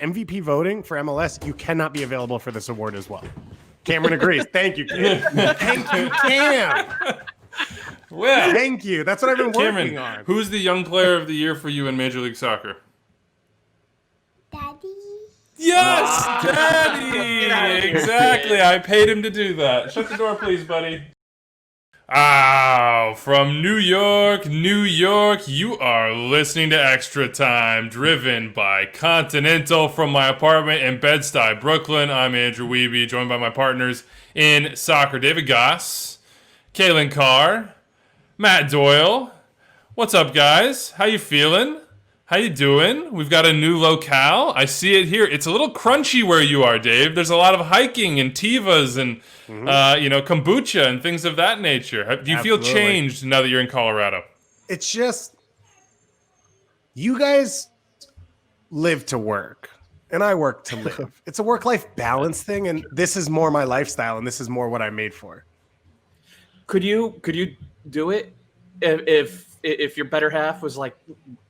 MVP voting for MLS, you cannot be available for this award as well. Cameron agrees. Thank you, Cam. Thank you, Cam. Well, thank you. That's what I've been working on. Who's the young player of the year for you in Major League Soccer? Daddy. Yes, Daddy. Exactly. I paid him to do that. Shut the door, please, buddy. From New York, you are listening to Extra Time, driven by Continental from my apartment in Bed-Stuy, Brooklyn. I'm Andrew Wiebe, joined by my partners in soccer, David Goss, Caden Clark, Matt Doyle. What's up, guys? How you feeling? How you doing? We've got a new locale. I see it here. It's a little crunchy where you are, Dave. There's a lot of hiking and tivas and kombucha and things of that nature. Do you feel changed now that you're in Colorado? It's just, you guys live to work, and I work to live. It's a work-life balance thing, and this is more my lifestyle, and this is more what I'm made for. Could you do it if your better half was like,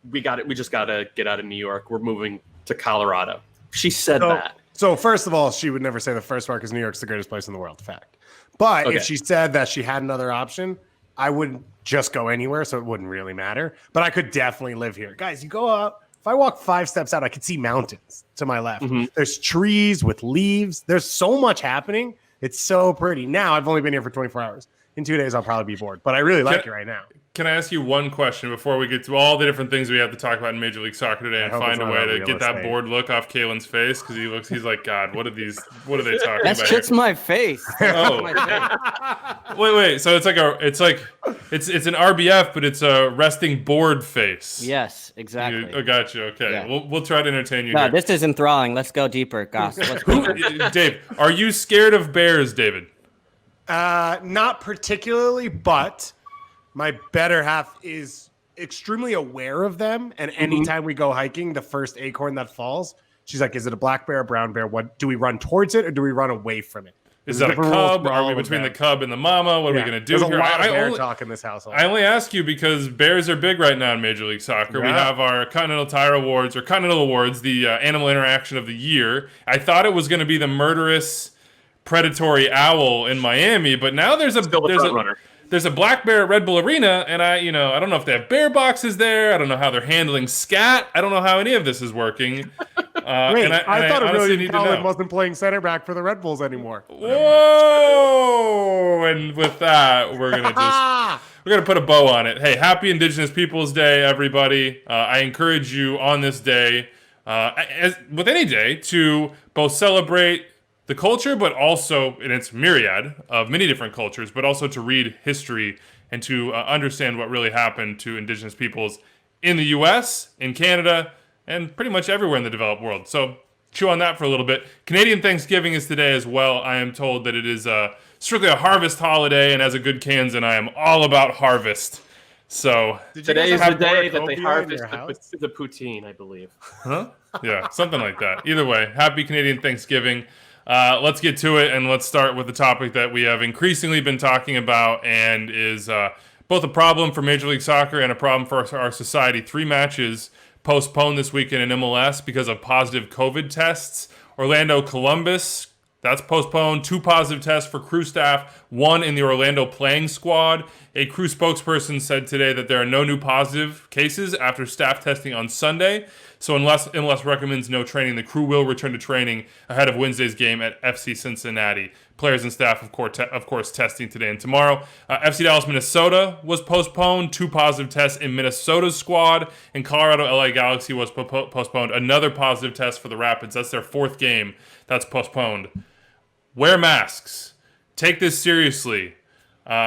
we just gotta get out of New York, we're moving to Colorado? She said that. So first of all, she would never say the first part because New York's the greatest place in the world. Fact. But if she said that she had another option, I wouldn't just go anywhere, so it wouldn't really matter. But I could definitely live here. Guys, you go out. If I walk 5 steps out, I could see mountains to my left. Mm-hmm. There's trees with leaves. There's so much happening. It's so pretty. Now, I've only been here for 24 hours. In 2 days, I'll probably be bored. But I really like it right now. Can I ask you one question before we get to all the different things we have to talk about in Major League Soccer today and find a way to get that bored look off Kalen's face? Because he's like, God, what are they talking about? That's just my face. Oh, wait. So it's an RBF, but it's a resting bored face. Yes, exactly. Gotcha. Okay, yeah. We'll try to entertain you. No, this is enthralling. Let's go deeper, Goss. Dave, are you scared of bears, David? Not particularly, but my better half is extremely aware of them. And anytime we go hiking, the first acorn that falls, she's like, is it a black bear, a brown bear? What do we run towards it or do we run away from it? Is that a cub? Are we between the cub and the mama? What are we going to do here? There's a lot of bear talk in this household. I only ask you because bears are big right now in Major League Soccer. Yeah. We have our Continental Tire Awards, or Continental Awards, the Animal Interaction of the Year. I thought it was going to be the murderous predatory owl in Miami, but now there's a black bear at Red Bull Arena, and I don't know if they have bear boxes there. I don't know how they're handling scat. I don't know how any of this is working. I thought Aurelian Colin wasn't playing center back for the Red Bulls anymore. Whoa! And with that, we're gonna put a bow on it. Hey, happy Indigenous Peoples Day, everybody! I encourage you on this day, as with any day, to both celebrate the culture, but also in its myriad of many different cultures, but also to read history and to understand what really happened to Indigenous peoples in the U.S., in Canada, and pretty much everywhere in the developed world. So chew on that for a little bit. Canadian Thanksgiving is today as well. I am told that it is strictly a harvest holiday, and as a good Kansan, I am all about harvest. So today is the day that they harvest the poutine, I believe. Huh? Yeah, something like that. Either way, happy Canadian Thanksgiving. Let's get to it, and let's start with the topic that we have increasingly been talking about and is both a problem for Major League Soccer and a problem for our society. 3 matches postponed this weekend in MLS because of positive COVID tests. Orlando Columbus, that's postponed. 2 positive tests for crew staff, 1 in the Orlando playing squad. A crew spokesperson said today that there are no new positive cases after staff testing on Sunday. So unless MLS recommends no training, the crew will return to training ahead of Wednesday's game at FC Cincinnati. Players and staff, of course, testing today and tomorrow. FC Dallas, Minnesota was postponed. 2 positive tests in Minnesota's squad. And Colorado, LA Galaxy was postponed. Another positive test for the Rapids. That's their 4th game that's postponed. Wear masks. Take this seriously.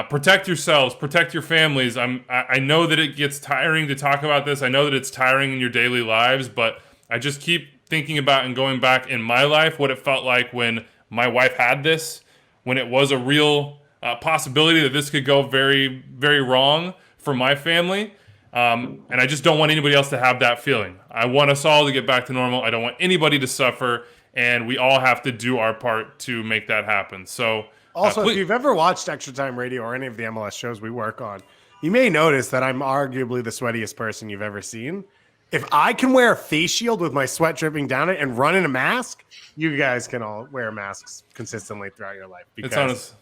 Protect yourselves, protect your families. I know that it gets tiring to talk about this. I know that it's tiring in your daily lives, but I just keep thinking about and going back in my life what it felt like when my wife had this, when it was a real possibility that this could go very, very wrong for my family. And I just don't want anybody else to have that feeling. I want us all to get back to normal. I don't want anybody to suffer, and we all have to do our part to make that happen. So. Also, if you've ever watched Extra Time Radio or any of the MLS shows we work on, you may notice that I'm arguably the sweatiest person you've ever seen. if I can wear a face shield with my sweat dripping down it and run in a mask, you guys can all wear masks consistently throughout your life. Because,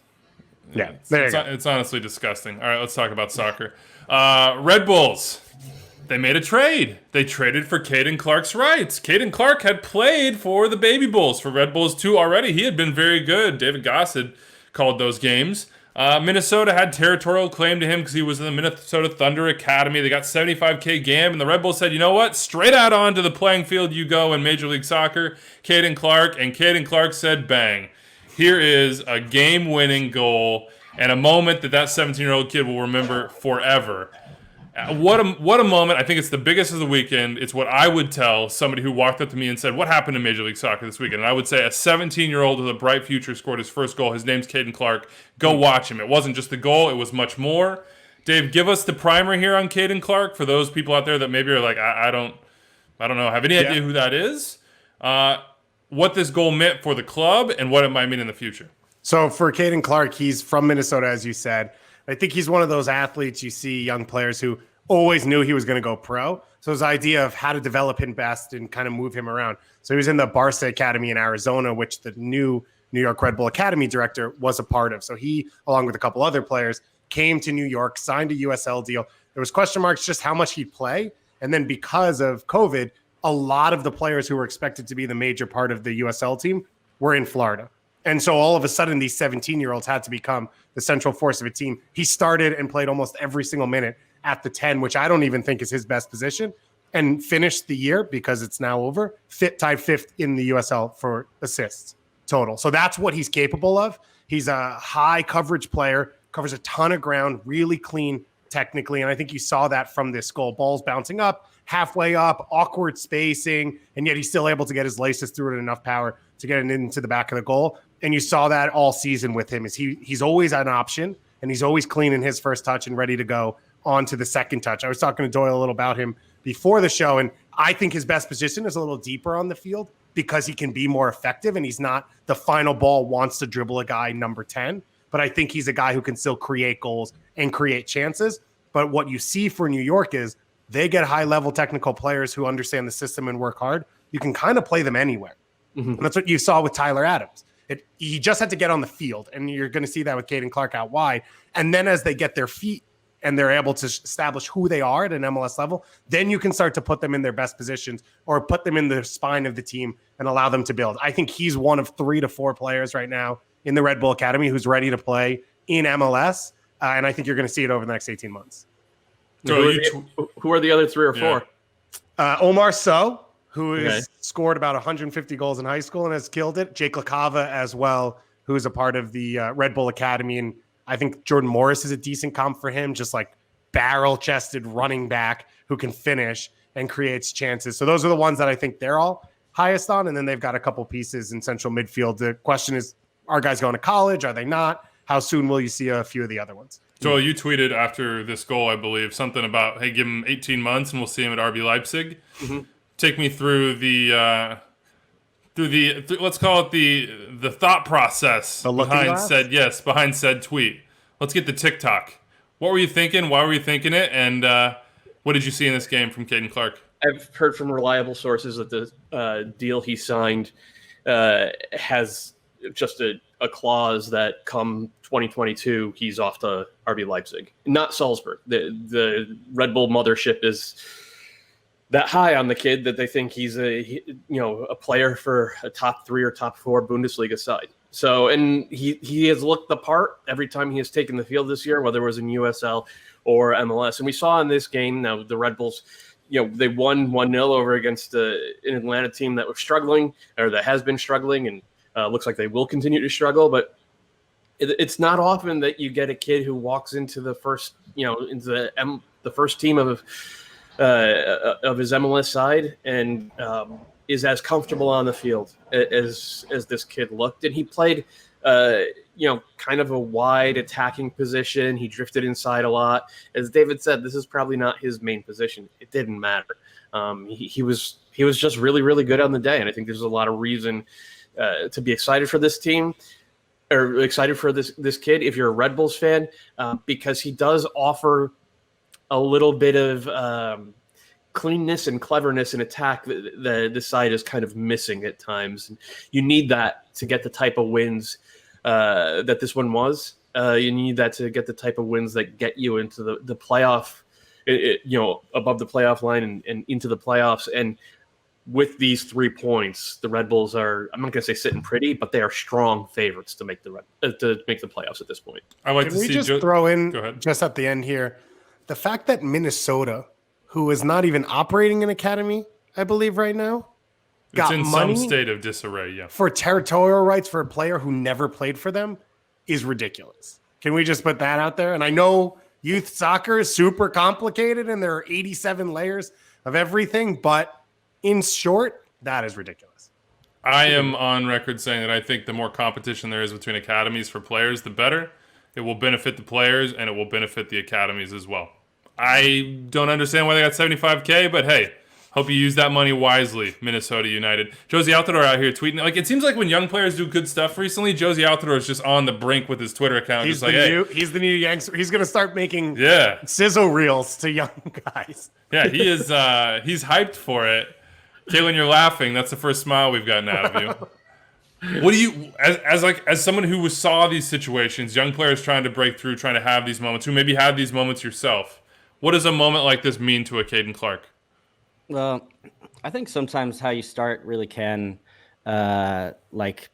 it's honestly disgusting. All right, let's talk about soccer. Red Bulls, they made a trade. They traded for Caden Clark's rights. Caden Clark had played for the Baby Bulls for Red Bulls 2 already. He had been very good. David Goss had called those games. Minnesota had territorial claim to him because he was in the Minnesota Thunder Academy. They got $75K GAM, and the Red Bulls said, you know what? Straight out onto the playing field you go in Major League Soccer, Caden Clark. And Caden Clark said, bang. Here is a game-winning goal and a moment that 17-year-old kid will remember forever. What a moment. I think it's the biggest of the weekend. It's what I would tell somebody who walked up to me and said, what happened in Major League Soccer this weekend? And I would say a 17-year-old with a bright future scored his first goal. His name's Caden Clark. Go watch him. It wasn't just the goal. It was much more. Dave, give us the primer here on Caden Clark for those people out there that maybe are like, I don't know, have any idea who that is, what this goal meant for the club and what it might mean in the future. So for Caden Clark, he's from Minnesota, as you said. I think he's one of those athletes you see, young players who always knew he was going to go pro. So his idea of how to develop him best and kind of move him around. So he was in the Barca Academy in Arizona, which the new New York Red Bull Academy director was a part of. So he, along with a couple other players, came to New York, signed a USL deal. There was question marks just how much he'd play. And then because of COVID, a lot of the players who were expected to be the major part of the USL team were in Florida. And so all of a sudden, these 17-year-olds had to become the central force of a team. He started and played almost every single minute at the 10, which I don't even think is his best position, and finished the year, because it's now over, tied 5th in the USL for assists total. So that's what he's capable of. He's a high coverage player, covers a ton of ground, really clean technically. And I think you saw that from this goal. Balls bouncing up, halfway up, awkward spacing, and yet he's still able to get his laces through it enough power to get it into the back of the goal. And you saw that all season with him. Is he's always an option, and he's always clean in his first touch and ready to go on to the second touch. I was talking to Doyle a little about him before the show, and I think his best position is a little deeper on the field because he can be more effective, and he's not the final ball wants to dribble a guy number 10. But I think he's a guy who can still create goals and create chances. But what you see for New York is they get high-level technical players who understand the system and work hard. You can kind of play them anywhere. Mm-hmm. And that's what you saw with Tyler Adams. He just had to get on the field, and you're going to see that with Caden Clark out wide. And then as they get their feet and they're able to establish who they are at an MLS level, then you can start to put them in their best positions or put them in the spine of the team and allow them to build. I think he's one of 3 to 4 players right now in the Red Bull Academy who's ready to play in MLS, and I think you're going to see it over the next 18 months. So who are the other 3 or 4? Omar Sow, who has scored about 150 goals in high school and has killed it. Jake LaCava as well, who is a part of the Red Bull Academy. And I think Jordan Morris is a decent comp for him, just like barrel-chested running back who can finish and creates chances. So those are the ones that I think they're all highest on. And then they've got a couple pieces in central midfield. The question is, are guys going to college? Are they not? How soon will you see a few of the other ones? Joel, you tweeted after this goal, I believe, something about, hey, give him 18 months and we'll see him at RB Leipzig. Mm-hmm. Take me through the let's call it the thought process behind said tweet. Let's get the TikTok. What were you thinking? Why were you thinking it? And what did you see in this game from Caden Clark? I've heard from reliable sources that the deal he signed has just a clause that come 2022 he's off to RB Leipzig, not Salzburg. The Red Bull mothership is that high on the kid that they think he's a player for a top 3 or top 4 Bundesliga side. So, and he has looked the part every time he has taken the field this year, whether it was in USL or MLS. And we saw in this game now the Red Bulls, they won 1-0 over against an Atlanta team that was struggling, or that has been struggling, and looks like they will continue to struggle. But it's not often that you get a kid who walks into the first, into the first team of his MLS side and is as comfortable on the field as this kid looked. And he played, kind of a wide attacking position. He drifted inside a lot. As David said, this is probably not his main position. It didn't matter. He was just really, really good on the day. And I think there's a lot of reason to be excited for this team, or excited for this kid if you're a Red Bulls fan, because he does offer a little bit of cleanness and cleverness in attack that this side is kind of missing at times. And you need that to get the type of wins that this one was. You need that to get the type of wins that get you into the playoff, above the playoff line and into the playoffs. And with these 3 points, the Red Bulls are, I'm not going to say sitting pretty, but they are strong favorites to make the playoffs at this point. I like Can to we see just throw in just at the end here the fact that Minnesota, who is not even operating an academy, I believe right now, it's in some state of disarray, yeah. For territorial rights for a player who never played for them is ridiculous. Can we just put that out there? And I know youth soccer is super complicated and there are 87 layers of everything, but in short, that is ridiculous. I am on record saying that I think the more competition there is between academies for players, the better. It will benefit the players and it will benefit the academies as well. I don't understand why they got $75K, but hey, hope you use that money wisely, Minnesota United. Josie Altidore out here tweeting. Like, it seems like when young players do good stuff recently, Josie Altidore is just on the brink with his Twitter account. He's the new youngster. He's going to start making sizzle reels to young guys. Yeah, he is. He's hyped for it. Kaylin, you're laughing. That's the first smile we've gotten out of you. What do you, as someone who saw these situations, young players trying to break through, trying to have these moments, who maybe had these moments yourself, what does a moment like this mean to a Caden Clark? Well, I think sometimes how you start really can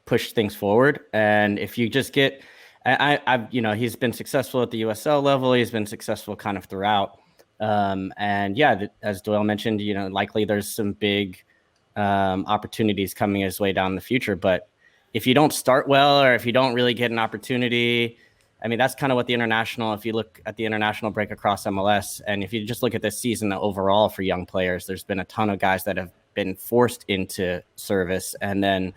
push things forward. And if you just get, I've he's been successful at the USL level. He's been successful kind of throughout. As Doyle mentioned, likely there's some big opportunities coming his way down the future. But if you don't start well, or if you don't really get an opportunity, I mean, that's kind of what the international, if you look at the international break across MLS, and if you just look at this season overall for young players, there's been a ton of guys that have been forced into service. And then,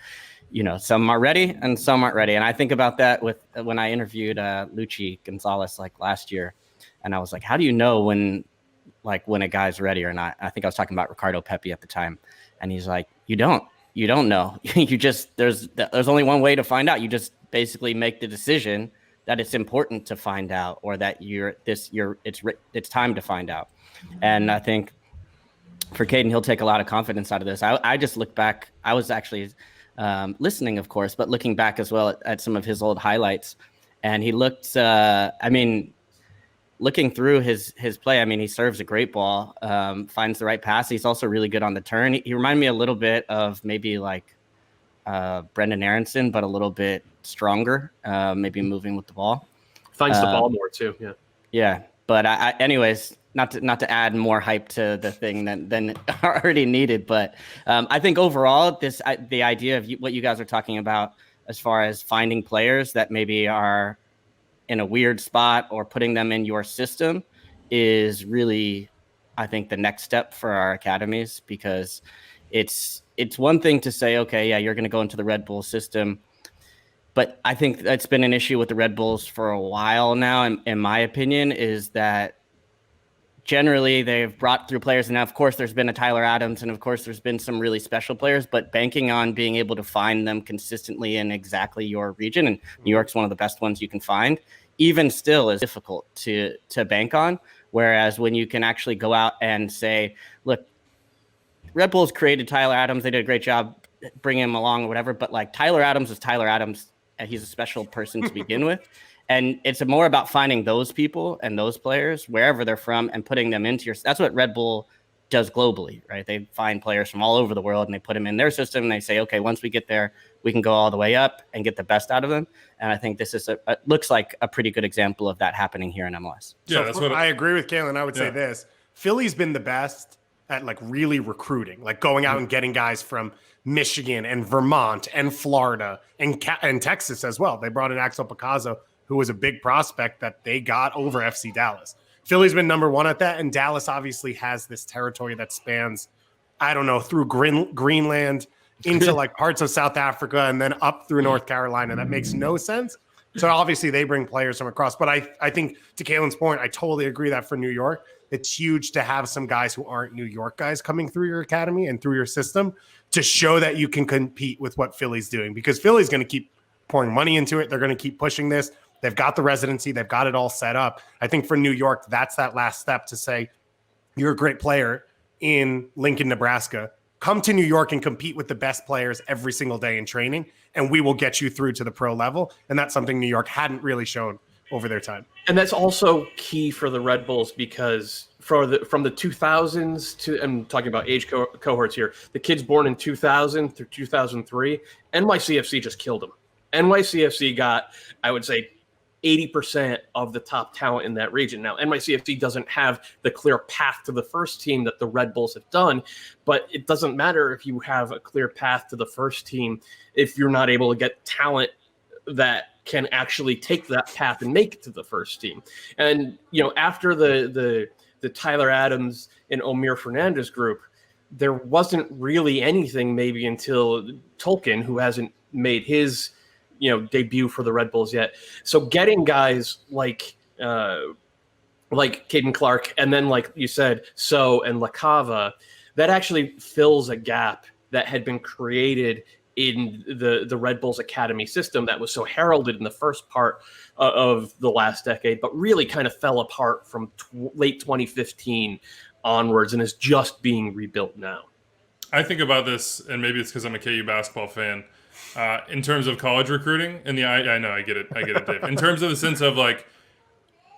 some are ready and some aren't ready. And I think about that when I interviewed Luchi Gonzalez last year. And I was like, how do you know when a guy's ready or not? I think I was talking about Ricardo Pepi at the time. And he's like, you don't know. You just, there's only one way to find out. You just basically make the decision that it's important to find out, or that it's time to find out. And I think for Caden, he'll take a lot of confidence out of this. I just look back. I was actually listening, of course, but looking back as well at some of his old highlights. And he looked, looking through his play, I mean, he serves a great ball, finds the right pass. He's also really good on the turn. He reminded me a little bit of maybe Brendan Aronson, but a little bit stronger, maybe moving with the ball. Finds the ball more too. Yeah. Yeah. But anyways, not to add more hype to the thing than already needed. But I think overall, the idea of what you guys are talking about as far as finding players that maybe are in a weird spot or putting them in your system is really, I think, the next step for our academies, because it's one thing to say, okay, yeah, you're going to go into the Red Bull system. But I think that's been an issue with the Red Bulls for a while now, in my opinion, is that generally they've brought through players. And now, of course, there's been a Tyler Adams, and of course, there's been some really special players, but banking on being able to find them consistently in exactly your region, and New York's one of the best ones you can find, even still is difficult to bank on. Whereas when you can actually go out and say, look, Red Bulls created Tyler Adams. They did a great job bringing him along or whatever. But Tyler Adams is Tyler Adams, and he's a special person to begin with. And it's more about finding those people and those players wherever they're from and putting them into your. That's what Red Bull does globally, right? They find players from all over the world and they put them in their system. And they say, okay, once we get there, we can go all the way up and get the best out of them. And I think this is looks like a pretty good example of that happening here in MLS. Yeah, so that's what I agree with Kaylin. I would say this: Philly's been the best at really recruiting, going out and getting guys from Michigan and Vermont and Florida and Texas as well. They brought in Axel Picasso, who was a big prospect that they got over FC Dallas. Philly's been number one at that, and Dallas obviously has this territory that spans, I don't know, through Greenland into parts of South Africa and then up through North Carolina. That makes no sense. So obviously they bring players from across. But I think, to Kaylin's point, I totally agree that for New York, it's huge to have some guys who aren't New York guys coming through your academy and through your system to show that you can compete with what Philly's doing, because Philly's going to keep pouring money into it. They're going to keep pushing this. They've got the residency. They've got it all set up. I think for New York, that's that last step to say, you're a great player in Lincoln, Nebraska. Come to New York and compete with the best players every single day in training, and we will get you through to the pro level. And that's something New York hadn't really shown over their time. And that's also key for the Red Bulls because from the 2000s to, I'm talking about age cohorts here, the kids born in 2000 through 2003, NYCFC just killed them. NYCFC got, I would say, 80% of the top talent in that region. Now, NYCFC doesn't have the clear path to the first team that the Red Bulls have done, but it doesn't matter if you have a clear path to the first team if you're not able to get talent that can actually take that path and make it to the first team. And, after the Tyler Adams and Omir Fernandez group, there wasn't really anything maybe until Tolkien, who hasn't made his debut for the Red Bulls yet. So getting guys like Caden Clark, and then like you said, and LaCava, that actually fills a gap that had been created in the Red Bulls Academy system that was so heralded in the first part of the last decade, but really kind of fell apart from late 2015 onwards and is just being rebuilt now. I think about this, and maybe it's because I'm a KU basketball fan, in terms of college recruiting. And I know, I get it, Dave. In terms of the sense of like,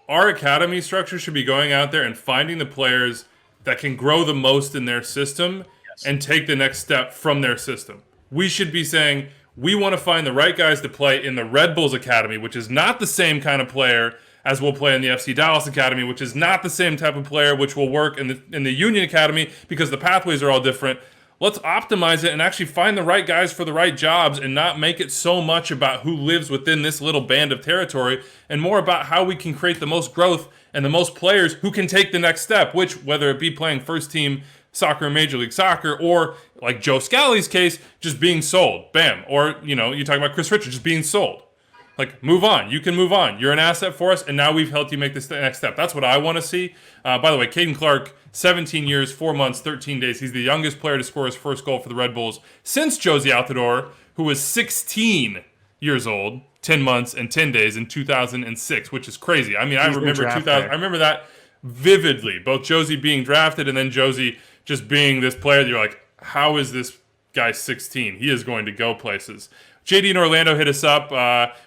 our academy structure should be going out there and finding the players that can grow the most in their system and take the next step from their system. We should be saying, we want to find the right guys to play in the Red Bulls Academy, which is not the same kind of player as will play in the FC Dallas Academy, which is not the same type of player which will work in the Union Academy because the pathways are all different. Let's optimize it and actually find the right guys for the right jobs and not make it so much about who lives within this little band of territory and more about how we can create the most growth and the most players who can take the next step, which, whether it be playing first team soccer in Major League Soccer or, like Joe Scally's case, just being sold. Bam. Or, you talk about Chris Richards just being sold. Like, move on. You can move on. You're an asset for us, and now we've helped you make this next step. That's what I want to see. By the way, Caden Clark, 17 years, 4 months, 13 days. He's the youngest player to score his first goal for the Red Bulls since Josie Altidore, who was 16 years old, 10 months, and 10 days in 2006, which is crazy. I mean, I remember 2000. I remember that vividly, both Josie being drafted and then Josie just being this player that you're like, how is this guy 16? He is going to go places. JD in Orlando hit us up.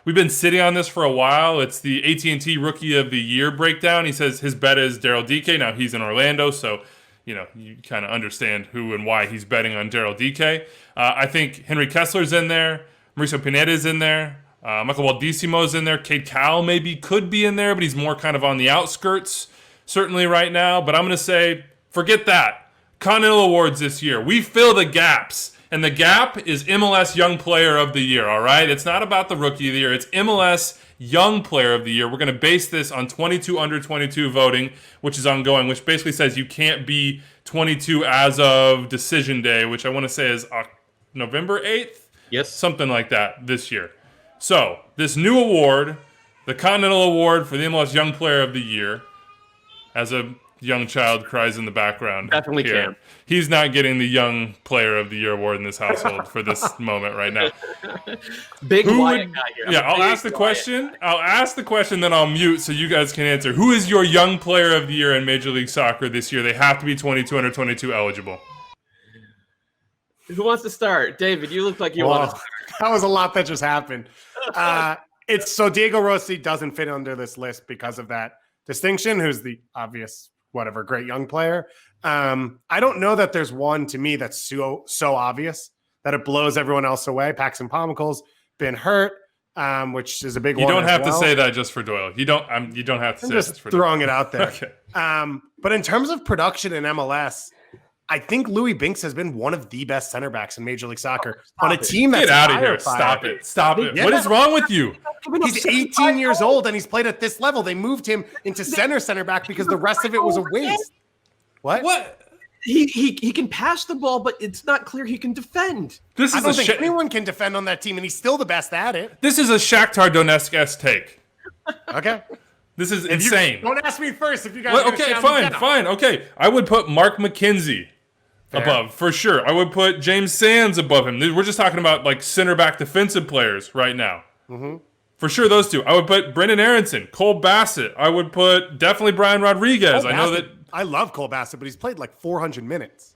We've been sitting on this for a while. It's the AT&T Rookie of the Year breakdown. He says his bet is Daryl DK. Now, he's in Orlando, so you kind of understand who and why he's betting on Daryl DK. I think Henry Kessler's in there. Mauricio Pineda's in there. Michael Waldisimo's in there. Cade Cowell maybe could be in there, but he's more kind of on the outskirts, certainly right now. But I'm going to say, forget that. Continental Awards this year. We fill the gaps. And the gap is MLS Young Player of the Year, all right? It's not about the Rookie of the Year. It's MLS Young Player of the Year. We're going to base this on 22 under 22 voting, which is ongoing, which basically says you can't be 22 as of decision day, which I want to say is November 8th? Yes. Something like that this year. So, this new award, the Continental Award for the MLS Young Player of the Year, as a young child cries in the background. Definitely here. can. He's not getting the Young Player of the Year award in this household for this moment right now. Big Wyatt guy here. Yeah, I'll ask the question. I'll ask the question, then I'll mute so you guys can answer. Who is your Young Player of the Year in Major League Soccer this year? They have to be 22 under 22 eligible. Who wants to start? David, you look like you want to start. That was a lot that just happened. It's so Diego Rossi doesn't fit under this list because of that distinction, who's the obvious great young player. I don't know that there's one to me that's so obvious that it blows everyone else away. Paxton Pomacle's been hurt, which is a big one. You don't have to say that just for Doyle. You don't have to say just this for throwing Doyle. it out there. Okay. But in terms of production in MLS, I think Louis Binks has been one of the best center backs in Major League Soccer on a team that's Get out of here. firefighter. Stop it. Yeah. What is wrong with you? He's 18 years old and he's played at this level. They moved him into center back because the rest of it was a waste. What? He can pass the ball, but it's not clear he can defend. I don't think anyone can defend on that team, and he's still the best at it. This is a Shakhtar Donetsk-esque take. Okay. This is insane. Don't ask me first if you guys okay, fine. Okay. I would put Mark McKenzie above, for sure. I would put James Sands above him. We're just talking about like center back defensive players right now. Mm-hmm. For sure, those two. I would put Brendan Aronson, Cole Bassett. I would put definitely Brian Rodriguez. I know that I love Cole Bassett, but he's played like 400 minutes.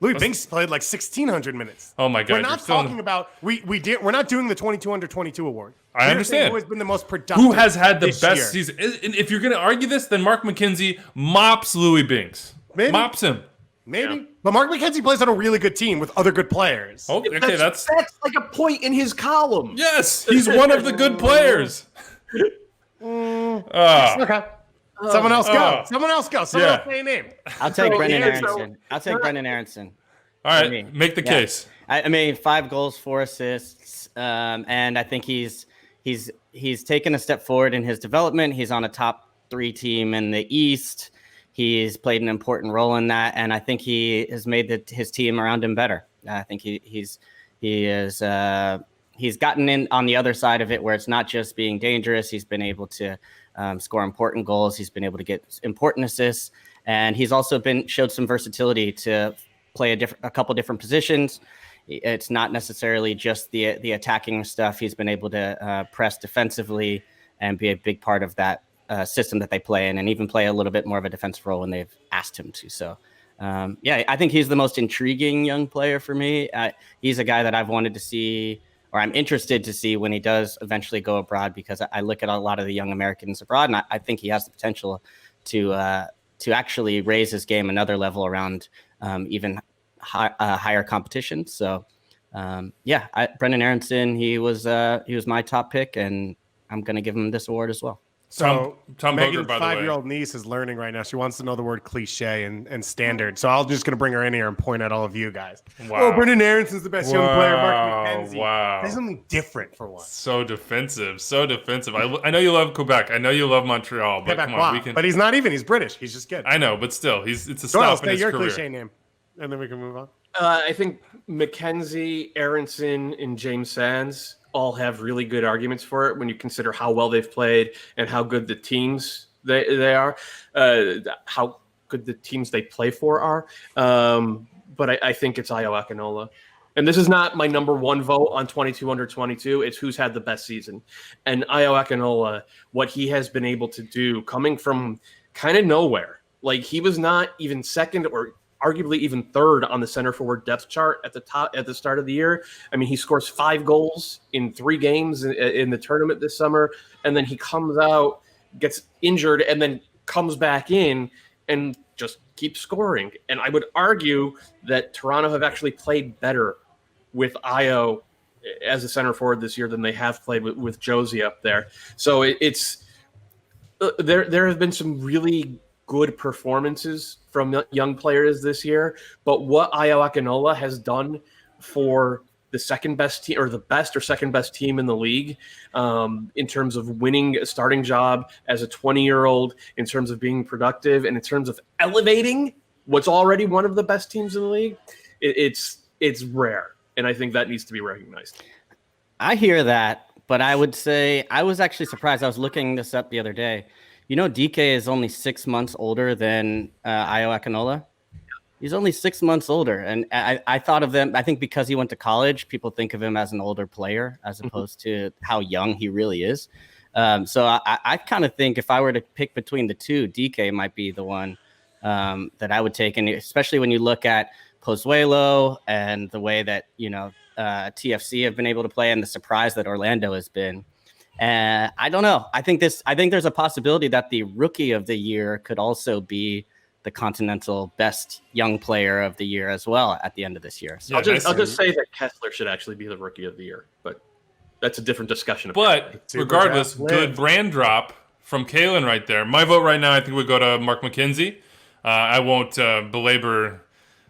Louis Binks played like 1,600 minutes. Oh my God! We're not talking about we're not doing the 22 under 22 award. I understand. Who has been the most productive? Who has had the best year. season? And if you're going to argue this, then Mark McKenzie mops Louis Binks. Maybe. Mops him. Maybe, Yeah. but Mark McKenzie plays on a really good team with other good players. Oh, okay, that's like a point in his column. yes. He's one of the good players. Okay. Someone else go. Someone else go. Someone Yeah. else say a name. I'll take So, Brendan yeah, Aronson. I'll take Brendan Aronson. All For me. right, make the Yeah. case. I mean, 5 goals, 4 assists, and I think he's taken a step forward in his development. He's on a top 3 team in the East. He's played an important role in that, and I think he has made his team around him better. I think he's gotten in on the other side of it, where it's not just being dangerous. He's been able to score important goals. He's been able to get important assists, and he's also showed some versatility to play a couple different positions. It's not necessarily just the attacking stuff. He's been able to press defensively and be a big part of that system that they play in, and even play a little bit more of a defensive role when they've asked him to. So, I think he's the most intriguing young player for me. He's a guy that I've wanted to see, or I'm interested to see when he does eventually go abroad, because I look at a lot of the young Americans abroad, and I think he has the potential to actually raise his game another level around even higher competition. So, Brendan Aronson, he was my top pick, and I'm going to give him this award as well. So Tom Megan's Boger, by the way. 5-year-old niece is learning right now. She wants to know the word cliche and standard. So I'm just going to bring her in here and point at all of you guys. Wow. Oh, Brendan Aaronson's the best young player. Mark McKenzie. Wow. There's something different for once. So defensive. I know you love Quebec. I know you love Montreal, but Quebec, come on, wow. we can. But he's not even. He's British. He's just good. I know, but still, it's a Doyle, stop in say his your career. cliche name, and then we can move on. I think McKenzie, Aronson, and James Sands all have really good arguments for it when you consider how well they've played and how good the teams they are, how good the teams they play for are. But I think it's Ayo Akinola. And this is not my number one vote on 22 under 22. It's who's had the best season. And Ayo Akinola, what he has been able to do coming from kind of nowhere. Like, he was not even second or arguably even third on the center forward depth chart at the start of the year. I mean, he scores 5 goals in 3 games in the tournament this summer, and then he comes out, gets injured, and then comes back in and just keeps scoring. And I would argue that Toronto have actually played better with Ayo as a center forward this year than they have played with Josie up there. So it's there have been some really good performances from young players this year, but what Ayo Akinola has done for the second best team, or the best or second best team in the league, in terms of winning a starting job as a 20-year-old, in terms of being productive, and in terms of elevating what's already one of the best teams in the league, it's rare, and I think that needs to be recognized. I hear that, but I would say I was actually surprised. I was looking this up the other day. You know, DK is only 6 months older than Ayo Akinola. He's only 6 months older. And I thought of them, I think because he went to college, people think of him as an older player as opposed to how young he really is. So I kind of think if I were to pick between the two, DK might be the one that I would take. And especially when you look at Pozuelo and the way that, TFC have been able to play, and the surprise that Orlando has been. I don't know. I think there's a possibility that the rookie of the year could also be the Continental best young player of the year as well at the end of this year. So I'll just say that Kessler should actually be the rookie of the year, but that's a different discussion. But regardless, good brand drop from Kalen right there. My vote right now, I think, would go to Mark McKenzie. I won't belabor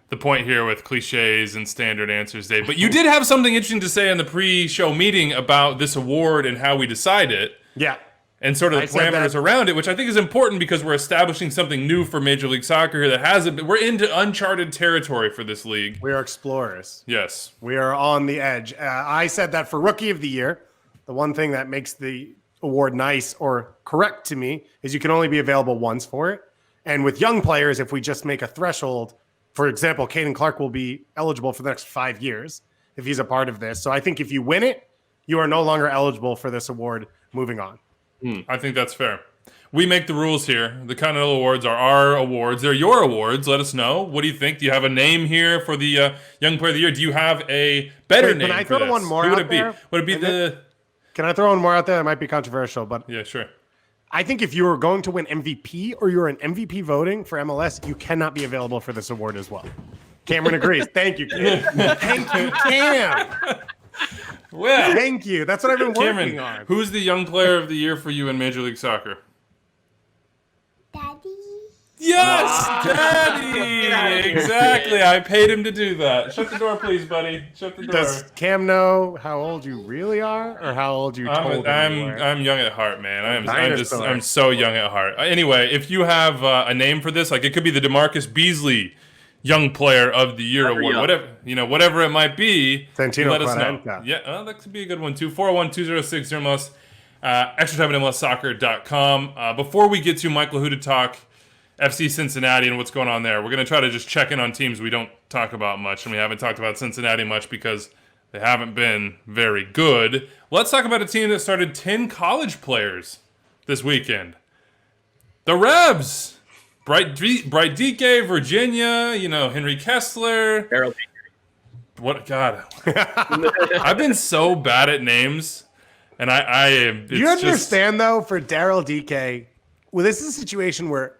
the point here with cliches and standard answers, Dave. But you did have something interesting to say in the pre-show meeting about this award and how we decide it. Yeah. And sort of the parameters around it, which I think is important because we're establishing something new for Major League Soccer here that hasn't been. We're into uncharted territory for this league. We are explorers. Yes. We are on the edge. I said that for Rookie of the Year, the one thing that makes the award nice or correct to me is you can only be available once for it. And with young players, if we just make a threshold, for example, Caden Clark will be eligible for the next 5 years if he's a part of this. So I think if you win it, you are no longer eligible for this award moving on. I think that's fair. we make the rules here. The Continental Awards are our awards. They're your awards. Let us know. What do you think? Do you have a name here for the Young Player of the Year? Do you have a better name? Can I for throw this? one more Who would out it be? there? Would it be the? Can I throw one more out there? That might be controversial, but Yeah, sure. I think if you were going to win MVP or you're an MVP voting for MLS, you cannot be available for this award as well. Cameron agrees. Thank you, Cam. Thank you, Cam. Well, Thank you. That's what I've been working Cameron, on. who's the Young Player of the Year for you in Major League Soccer? Daddy. Yes, Daddy. Exactly. I paid him to do that. Shut the door, please, buddy. Shut the door. Does Cam know how old you really are, or how old you told him you were? I'm young at heart, man. Dinosaur. I'm so young at heart. Anyway, if you have a name for this, like it could be the DaMarcus Beasley Young Player of the Year award, whatever it might be. Santino let us know. Quaranta. Yeah, that could be a good one too. 401-206-MLS. Extra time at MLSsoccer.com. Before we get to Mike Lahoud talk FC Cincinnati and what's going on there, we're going to try to just check in on teams we don't talk about much, and we haven't talked about Cincinnati much because they haven't been very good. Let's talk about a team that started 10 college players this weekend. The Rebs. Bright DK, Virginia, Henry Kessler. Harold. What, God. I've been so bad at names, and I am. You understand, though, for Daryl DK, well, this is a situation where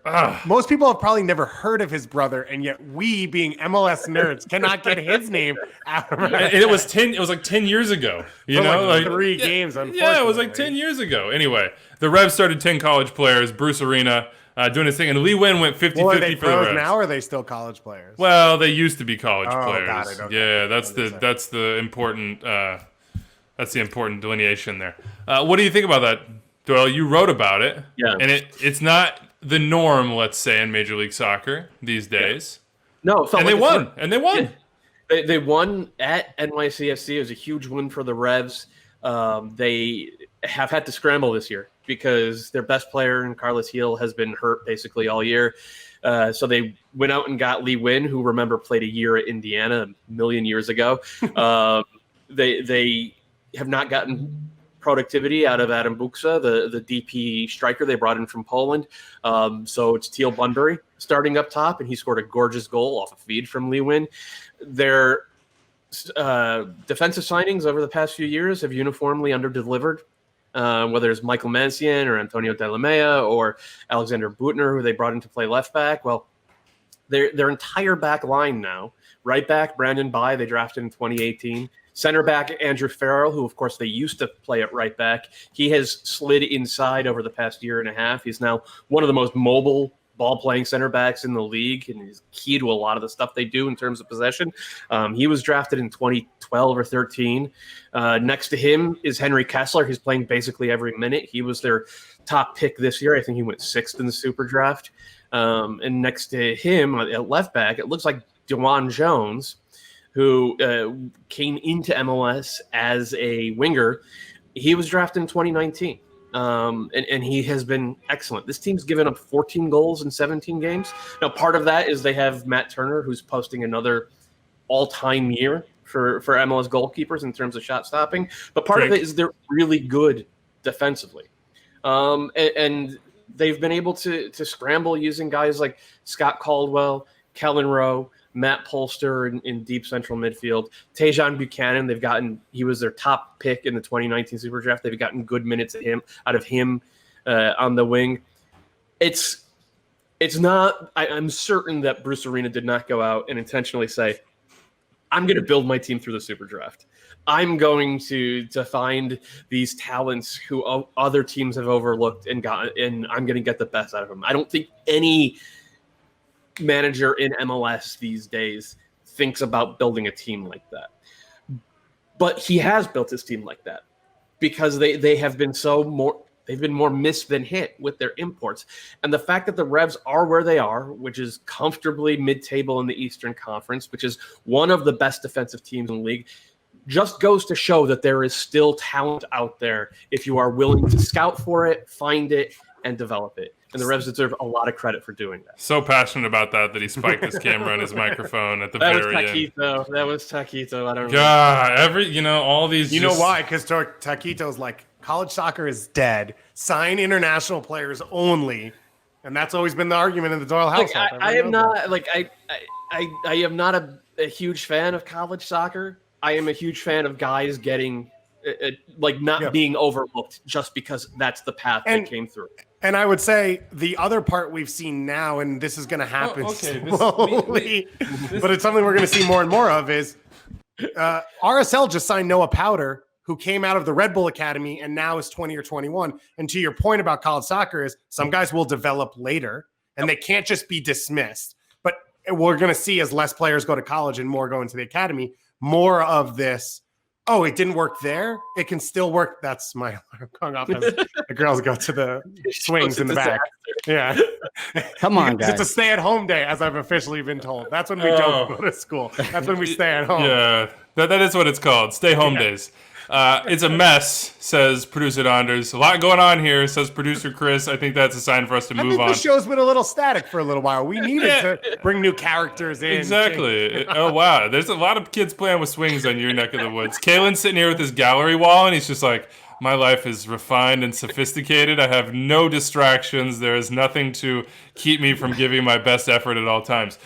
most people have probably never heard of his brother, and yet we, being MLS nerds, cannot get his name out of our And it was 10. It was like 10 years ago. You know, like 3 games. Yeah, it was like 10 years ago. Anyway, the Revs started 10 college players. Bruce Arena doing his thing, and Lee Win went 50-50 Well, are they for the pros Revs. now, or are they still college players? Well, they used to be college players. Got it, okay. Yeah, that's the important delineation there. What do you think about that, Doyle? You wrote about it. Yeah. And it's not the norm, let's say, in Major League Soccer these days. No, it felt And like they won. And they won. Yeah. They won at NYCFC. It was a huge win for the Revs. They have had to scramble this year because their best player, Carlos Heel, has been hurt basically all year. So they went out and got Lee Win, who, remember, played a year at Indiana a million years ago. They have not gotten productivity out of Adam Buksa, the DP striker they brought in from Poland. So it's Teal Bunbury starting up top, and he scored a gorgeous goal off a feed from Lee Win. Their defensive signings over the past few years have uniformly underdelivered, whether it's Michael Mancian or Antonio De La Mea or Alexander Butner, who they brought in to play left back. Well, their entire back line now, right back Brandon Bai, they drafted in 2018. Center back Andrew Farrell, who of course they used to play at right back. He has slid inside over the past year and a half. He's now one of the most mobile ball-playing center backs in the league, and he's key to a lot of the stuff they do in terms of possession. He was drafted in 2012 or 13. Next to him is Henry Kessler. He's playing basically every minute. He was their top pick this year. I think he went 6th in the Super Draft. And next to him at left back, it looks like DeJuan Jones, who came into MLS as a winger. He was drafted in 2019. And he has been excellent. This team's given up 14 goals in 17 games. Now, part of that is they have Matt Turner, who's posting another all-time year for MLS goalkeepers in terms of shot stopping. But part of it is they're really good defensively. And they've been able to scramble using guys like Scott Caldwell, Kellen Rowe, Matt Polster in deep central midfield. Tejan Buchanan, he was their top pick in the 2019 Super Draft. They've gotten good minutes out of him on the wing. It's not. I'm certain that Bruce Arena did not go out and intentionally say, "I'm going to build my team through the Super Draft. I'm going to find these talents who other teams have overlooked and I'm going to get the best out of them." I don't think any manager in MLS these days thinks about building a team like that. But he has built his team like that because they have been they've been more missed than hit with their imports. And the fact that the Revs are where they are, which is comfortably mid-table in the Eastern Conference, which is one of the best defensive teams in the league, just goes to show that there is still talent out there if you are willing to scout for it, find it, and develop it. And the Revs deserve a lot of credit for doing that. So passionate about that he spiked his camera and his microphone at the very end. That was Taquito. I don't know. God, all these. You know why? Because Taquito's like, college soccer is dead. Sign international players only, and that's always been the argument in the Doyle household. I am not a huge fan of college soccer. I am a huge fan of guys getting being overlooked just because that's the path they came through. And I would say the other part we've seen now, and this is going to happen slowly, but it's something we're going to see more and more of, is RSL just signed Noah Powder, who came out of the Red Bull Academy and now is 20 or 21. And to your point about college soccer is some guys will develop later, and they can't just be dismissed. But we're going to see, as less players go to college and more go into the academy, more of this. Oh, it didn't work there. It can still work. That's my alarm going off as the girls go to the swings in the back. Yeah. Come on, guys. It's a stay-at-home day, as I've officially been told. That's when we don't go to school. That's when we stay at home. Yeah, that is what it's called. Stay-home days. It's a mess, says producer Anders. A lot going on here, says producer Chris. I think that's a sign for us to move on. The show's been a little static for a little while. We needed to bring new characters in. Exactly. Oh, wow. There's a lot of kids playing with swings on your neck of the woods. Kalen's sitting here with his gallery wall, and he's just like, my life is refined and sophisticated. I have no distractions. There is nothing to keep me from giving my best effort at all times.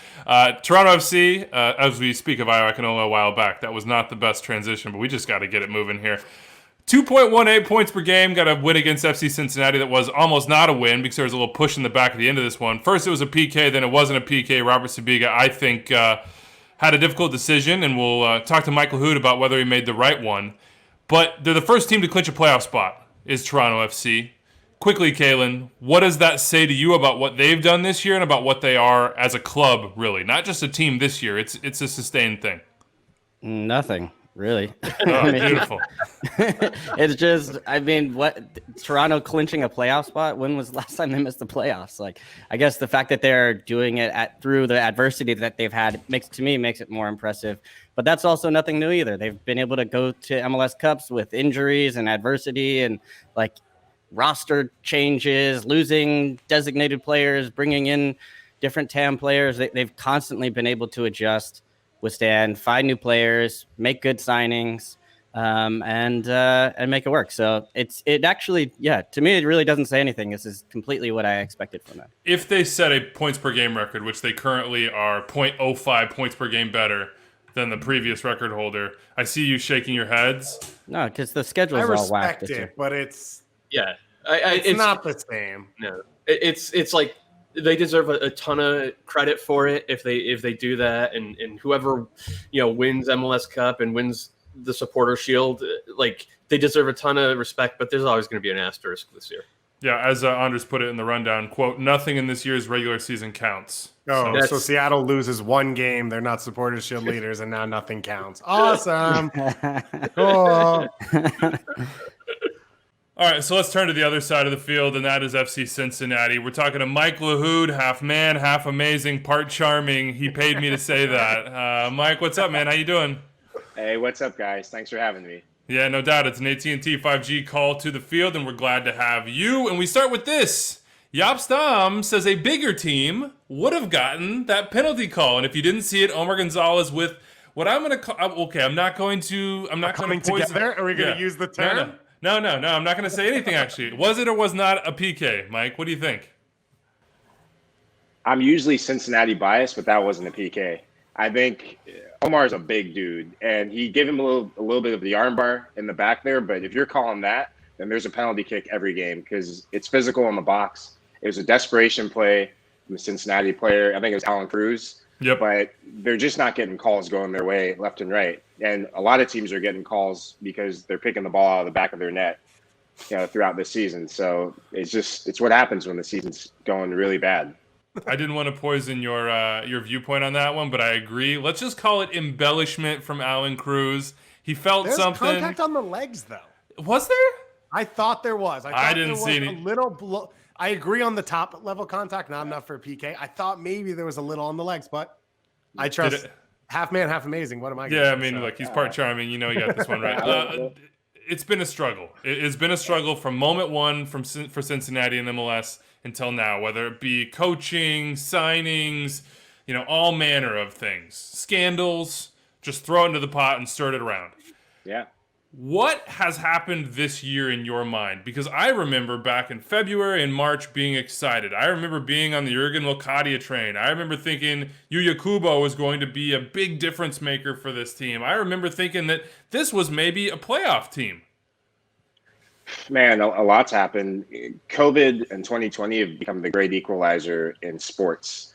Toronto FC, as we speak of Iowa Canola a while back, that was not the best transition, but we just got to get it moving here. 2.18 points per game. Got a win against FC Cincinnati that was almost not a win because there was a little push in the back at the end of this one. First it was a PK, then it wasn't a PK. Robert Sabiga, I think, had a difficult decision, and we'll talk to Michael Lahoud about whether he made the right one. But they're the first team to clinch a playoff spot, is Toronto FC. Quickly, Kalen, what does that say to you about what they've done this year and about what they are as a club, really? Not just a team this year. It's a sustained thing. Nothing, really. Oh, beautiful. It's just, Toronto clinching a playoff spot? When was the last time they missed the playoffs? I guess the fact that they're doing it through the adversity that they've had makes it more impressive. But that's also nothing new either. They've been able to go to MLS Cups with injuries and adversity and roster changes, losing designated players, bringing in different TAM players. They've constantly been able to adjust, withstand, find new players, make good signings, and make it work. So it actually, to me, it really doesn't say anything. This is completely what I expected from them. If they set a points per game record, which they currently are 0.05 points per game better than the previous record holder, I see you shaking your heads. No, because the schedule's all whacked. I respect it, but it's it's not the same. No, it's like they deserve a ton of credit for it if they do that, and whoever wins MLS Cup and wins the Supporter Shield, they deserve a ton of respect. But there's always going to be an asterisk this year. Yeah, as Anders put it in the rundown, quote, nothing in this year's regular season counts. Oh, so Seattle loses one game. They're not Supporters Shield leaders, and now nothing counts. Awesome. Cool. All right, so let's turn to the other side of the field, and that is FC Cincinnati. We're talking to Mike Lahoud, half man, half amazing, part charming. He paid me to say that. Mike, what's up, man? How you doing? Hey, what's up, guys? Thanks for having me. Yeah, no doubt. It's an AT&T 5G call to the field, and we're glad to have you. And we start with this. Jaap Stam says a bigger team would have gotten that penalty call. And if you didn't see it, Omar Gonzalez with what I'm going to call... Okay, I'm not going to coming poison... together? Are we going to use the term? No, I'm not going to say anything, actually. Was it or was not a PK? Mike, what do you think? I'm usually Cincinnati biased, but that wasn't a PK. I think Omar's a big dude, and he gave him a little bit of the armbar in the back there. But if you're calling that, then there's a penalty kick every game because it's physical in the box. It was a desperation play from the Cincinnati player. I think it was Alan Cruz. Yep. But they're just not getting calls going their way left and right. And a lot of teams are getting calls because they're picking the ball out of the back of their net, throughout the season. So it's what happens when the season's going really bad. I didn't want to poison your viewpoint on that one, but I agree. Let's just call it embellishment from Alan Cruz. He felt There's something. Contact on the legs, though. Was there? I thought there was. I didn't see any. A little I agree on the top level contact, not enough for a PK. I thought maybe there was a little on the legs, but I trust half man, half amazing. What am I? Yeah, I mean, look, he's part charming. You got this one right. It's been a struggle. It's been a struggle from moment one for Cincinnati and MLS. until now, whether it be coaching, signings, all manner of things, scandals, just throw it into the pot and stir it around. Yeah. What has happened this year in your mind? Because I remember back in February and March being excited. I remember being on the Jurgen Locadia train. I remember thinking Yuya Kubo was going to be a big difference maker for this team. I remember thinking that this was maybe a playoff team. Man, a lot's happened. COVID and 2020 have become the great equalizer in sports.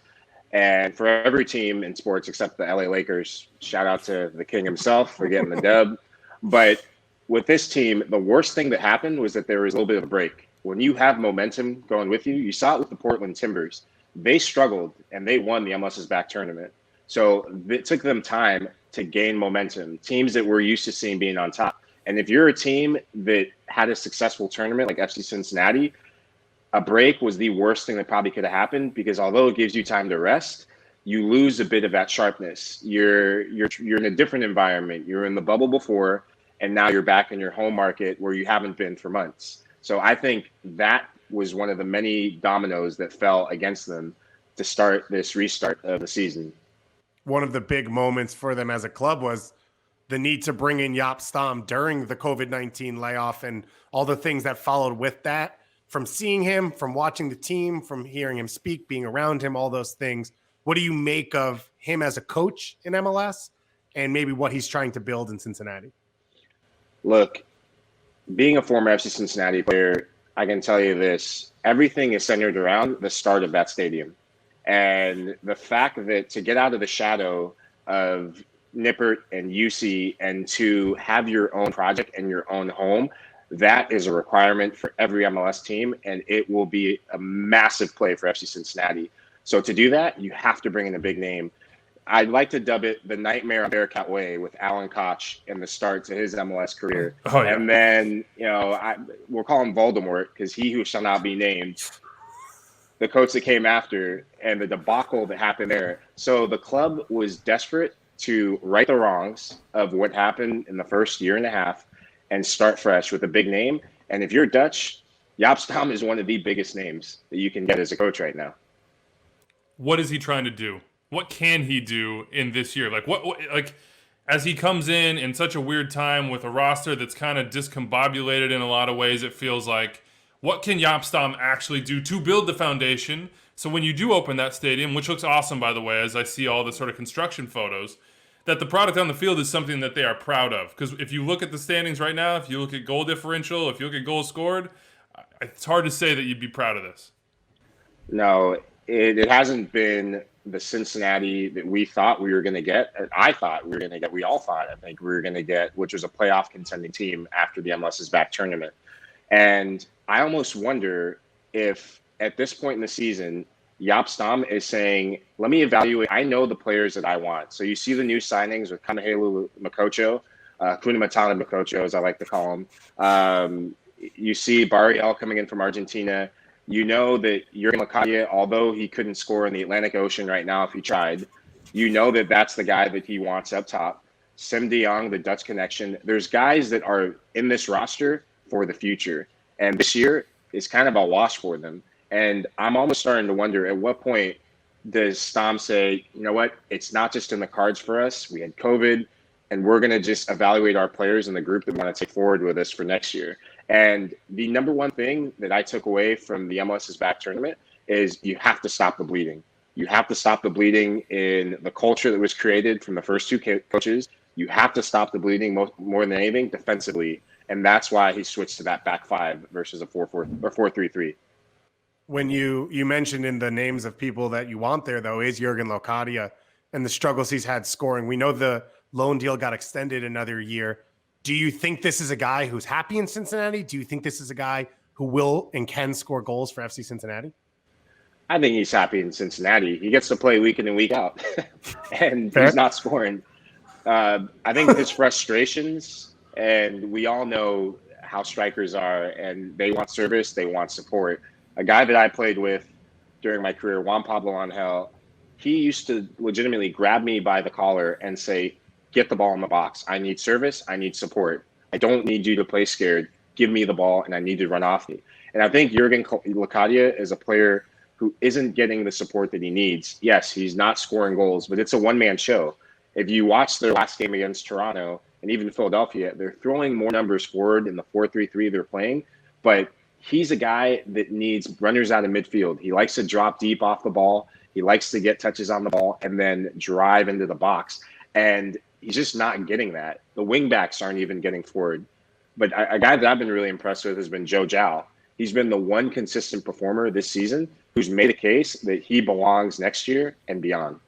And for every team in sports except the LA Lakers, shout out to the king himself for getting the dub. But with this team, the worst thing that happened was that there was a little bit of a break. When you have momentum going with you, you saw it with the Portland Timbers. They struggled and they won the MLS's back tournament. So it took them time to gain momentum, teams that we're used to seeing being on top. And if you're a team that had a successful tournament like FC Cincinnati, a break was the worst thing that probably could have happened, because although it gives you time to rest, you lose a bit of that sharpness. You're in a different environment. You're in the bubble before, and now you're back in your home market where you haven't been for months. So I think that was one of the many dominoes that fell against them to start this restart of the season. One of the big moments for them as a club was the need to bring in Jaap Stam during the COVID-19 layoff and all the things that followed with that. From seeing him, from watching the team, from hearing him speak, being around him, all those things. What do you make of him as a coach in MLS and maybe what he's trying to build in Cincinnati? Look, being a former FC Cincinnati player, I can tell you this. Everything is centered around the start of that stadium. And the fact that to get out of the shadow of Nippert and UC and to have your own project and your own home, that is a requirement for every MLS team, and it will be a massive play for FC Cincinnati. So to do that, you have to bring in a big name. I'd like to dub it the Nightmare on Bearcat Way with Alan Koch in the start to his MLS career. Oh, yeah. And then, we'll call him Voldemort, because he who shall not be named, the coach that came after, and the debacle that happened there. So the club was desperate to right the wrongs of what happened in the first year and a half and start fresh with a big name. And if you're Dutch, Jaap Stam is one of the biggest names that you can get as a coach right now. What is he trying to do? What can he do in this year? Like as he comes in such a weird time with a roster that's kind of discombobulated in a lot of ways, it feels like, what can Jaap Stam actually do to build the foundation? So when you do open that stadium, which looks awesome, by the way, as I see all the sort of construction photos, that the product on the field is something that they are proud of. Because if you look at the standings right now, if you look at goal differential, if you look at goals scored, it's hard to say that you'd be proud of this. No, it hasn't been the Cincinnati that we thought we were going to get. I thought we were going to get. We all thought, I think, we were going to get, which was a playoff contending team after the MLS's back tournament. And I almost wonder if at this point in the season, Jaap Stam is saying, let me evaluate. I know the players that I want. So you see the new signings with Kanahelu Makocho, Kunamatana Makocho, as I like to call him. You see Barriel coming in from Argentina. You know that Jurgen Locadia, although he couldn't score in the Atlantic Ocean right now if he tried, you know that that's the guy that he wants up top. Sim de Jong, the Dutch connection. There's guys that are in this roster for the future. And this year is kind of a wash for them. And I'm almost starting to wonder, at what point does Stam say, you know what, it's not just in the cards for us. We had COVID, and we're going to just evaluate our players in the group that want to take forward with us for next year. And the number one thing that I took away from the MLS's back tournament is you have to stop the bleeding. You have to stop the bleeding in the culture that was created from the first two coaches. You have to stop the bleeding more than anything defensively. And that's why he switched to that back five versus a 4-4 or 4-3-3. When you mentioned in the names of people that you want there, though, is Jurgen Locadia and the struggles he's had scoring. We know the loan deal got extended another year. Do you think this is a guy who's happy in Cincinnati? Do you think this is a guy who will and can score goals for FC Cincinnati? I think he's happy in Cincinnati. He gets to play week in and week out, and Fair. He's not scoring. I think his frustrations, and we all know how strikers are, and they want service, they want support. A guy that I played with during my career, Juan Pablo Angel, he used to legitimately grab me by the collar and say, get the ball in the box. I need service. I need support. I don't need you to play scared. give me the ball and I need to run off me. And I think Jurgen Locadia is a player who isn't getting the support that he needs. Yes, he's not scoring goals, but it's a one-man show. If you watch their last game against Toronto and even Philadelphia, they're throwing more numbers forward in the 4-3-3 they're playing, but he's a guy that needs runners out of midfield. He likes to drop deep off the ball. He likes to get touches on the ball and then drive into the box. And he's just not getting that. The wingbacks aren't even getting forward. But a guy that I've been really impressed with has been Joe Zhao. He's been the one consistent performer this season who's made a case that he belongs next year and beyond.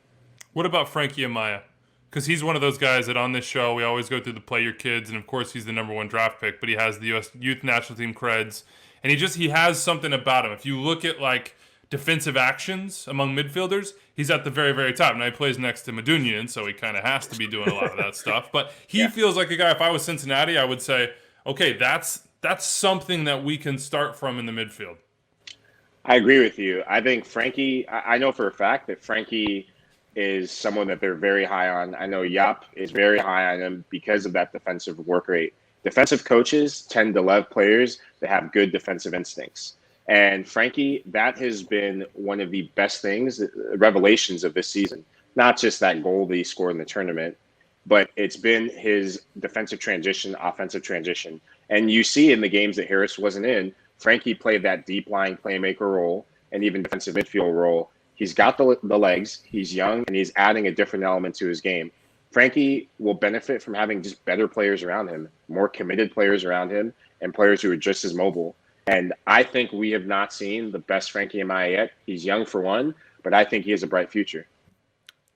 What about Frankie Amaya? Because he's one of those guys that on this show, we always go through the play your kids. And, of course, he's the #1 draft pick. But he has the U.S. Youth National Team creds. And he has something about him. If you look at, like, defensive actions among midfielders, he's at the very, very top. Now, he plays next to Madunian, so he kind of has to be doing a lot of that stuff. But he feels like a guy, if I was Cincinnati, I would say, okay, that's something that we can start from in the midfield. I agree with you. I think Frankie, I know for a fact that Frankie is someone that they're very high on. I know Jaap is very high on him because of that defensive work rate. Defensive coaches tend to love players that have good defensive instincts. And Frankie, that has been one of the best things, revelations of this season. Not just that goal that he scored in the tournament, but it's been his defensive transition, offensive transition. And you see in the games that Harris wasn't in, Frankie played that deep line playmaker role and even defensive midfield role. He's got the legs, he's young, and he's adding a different element to his game. Frankie will benefit from having just better players around him, more committed players around him, and players who are just as mobile. And I think we have not seen the best Frankie Amaya yet. He's young for one, but I think he has a bright future.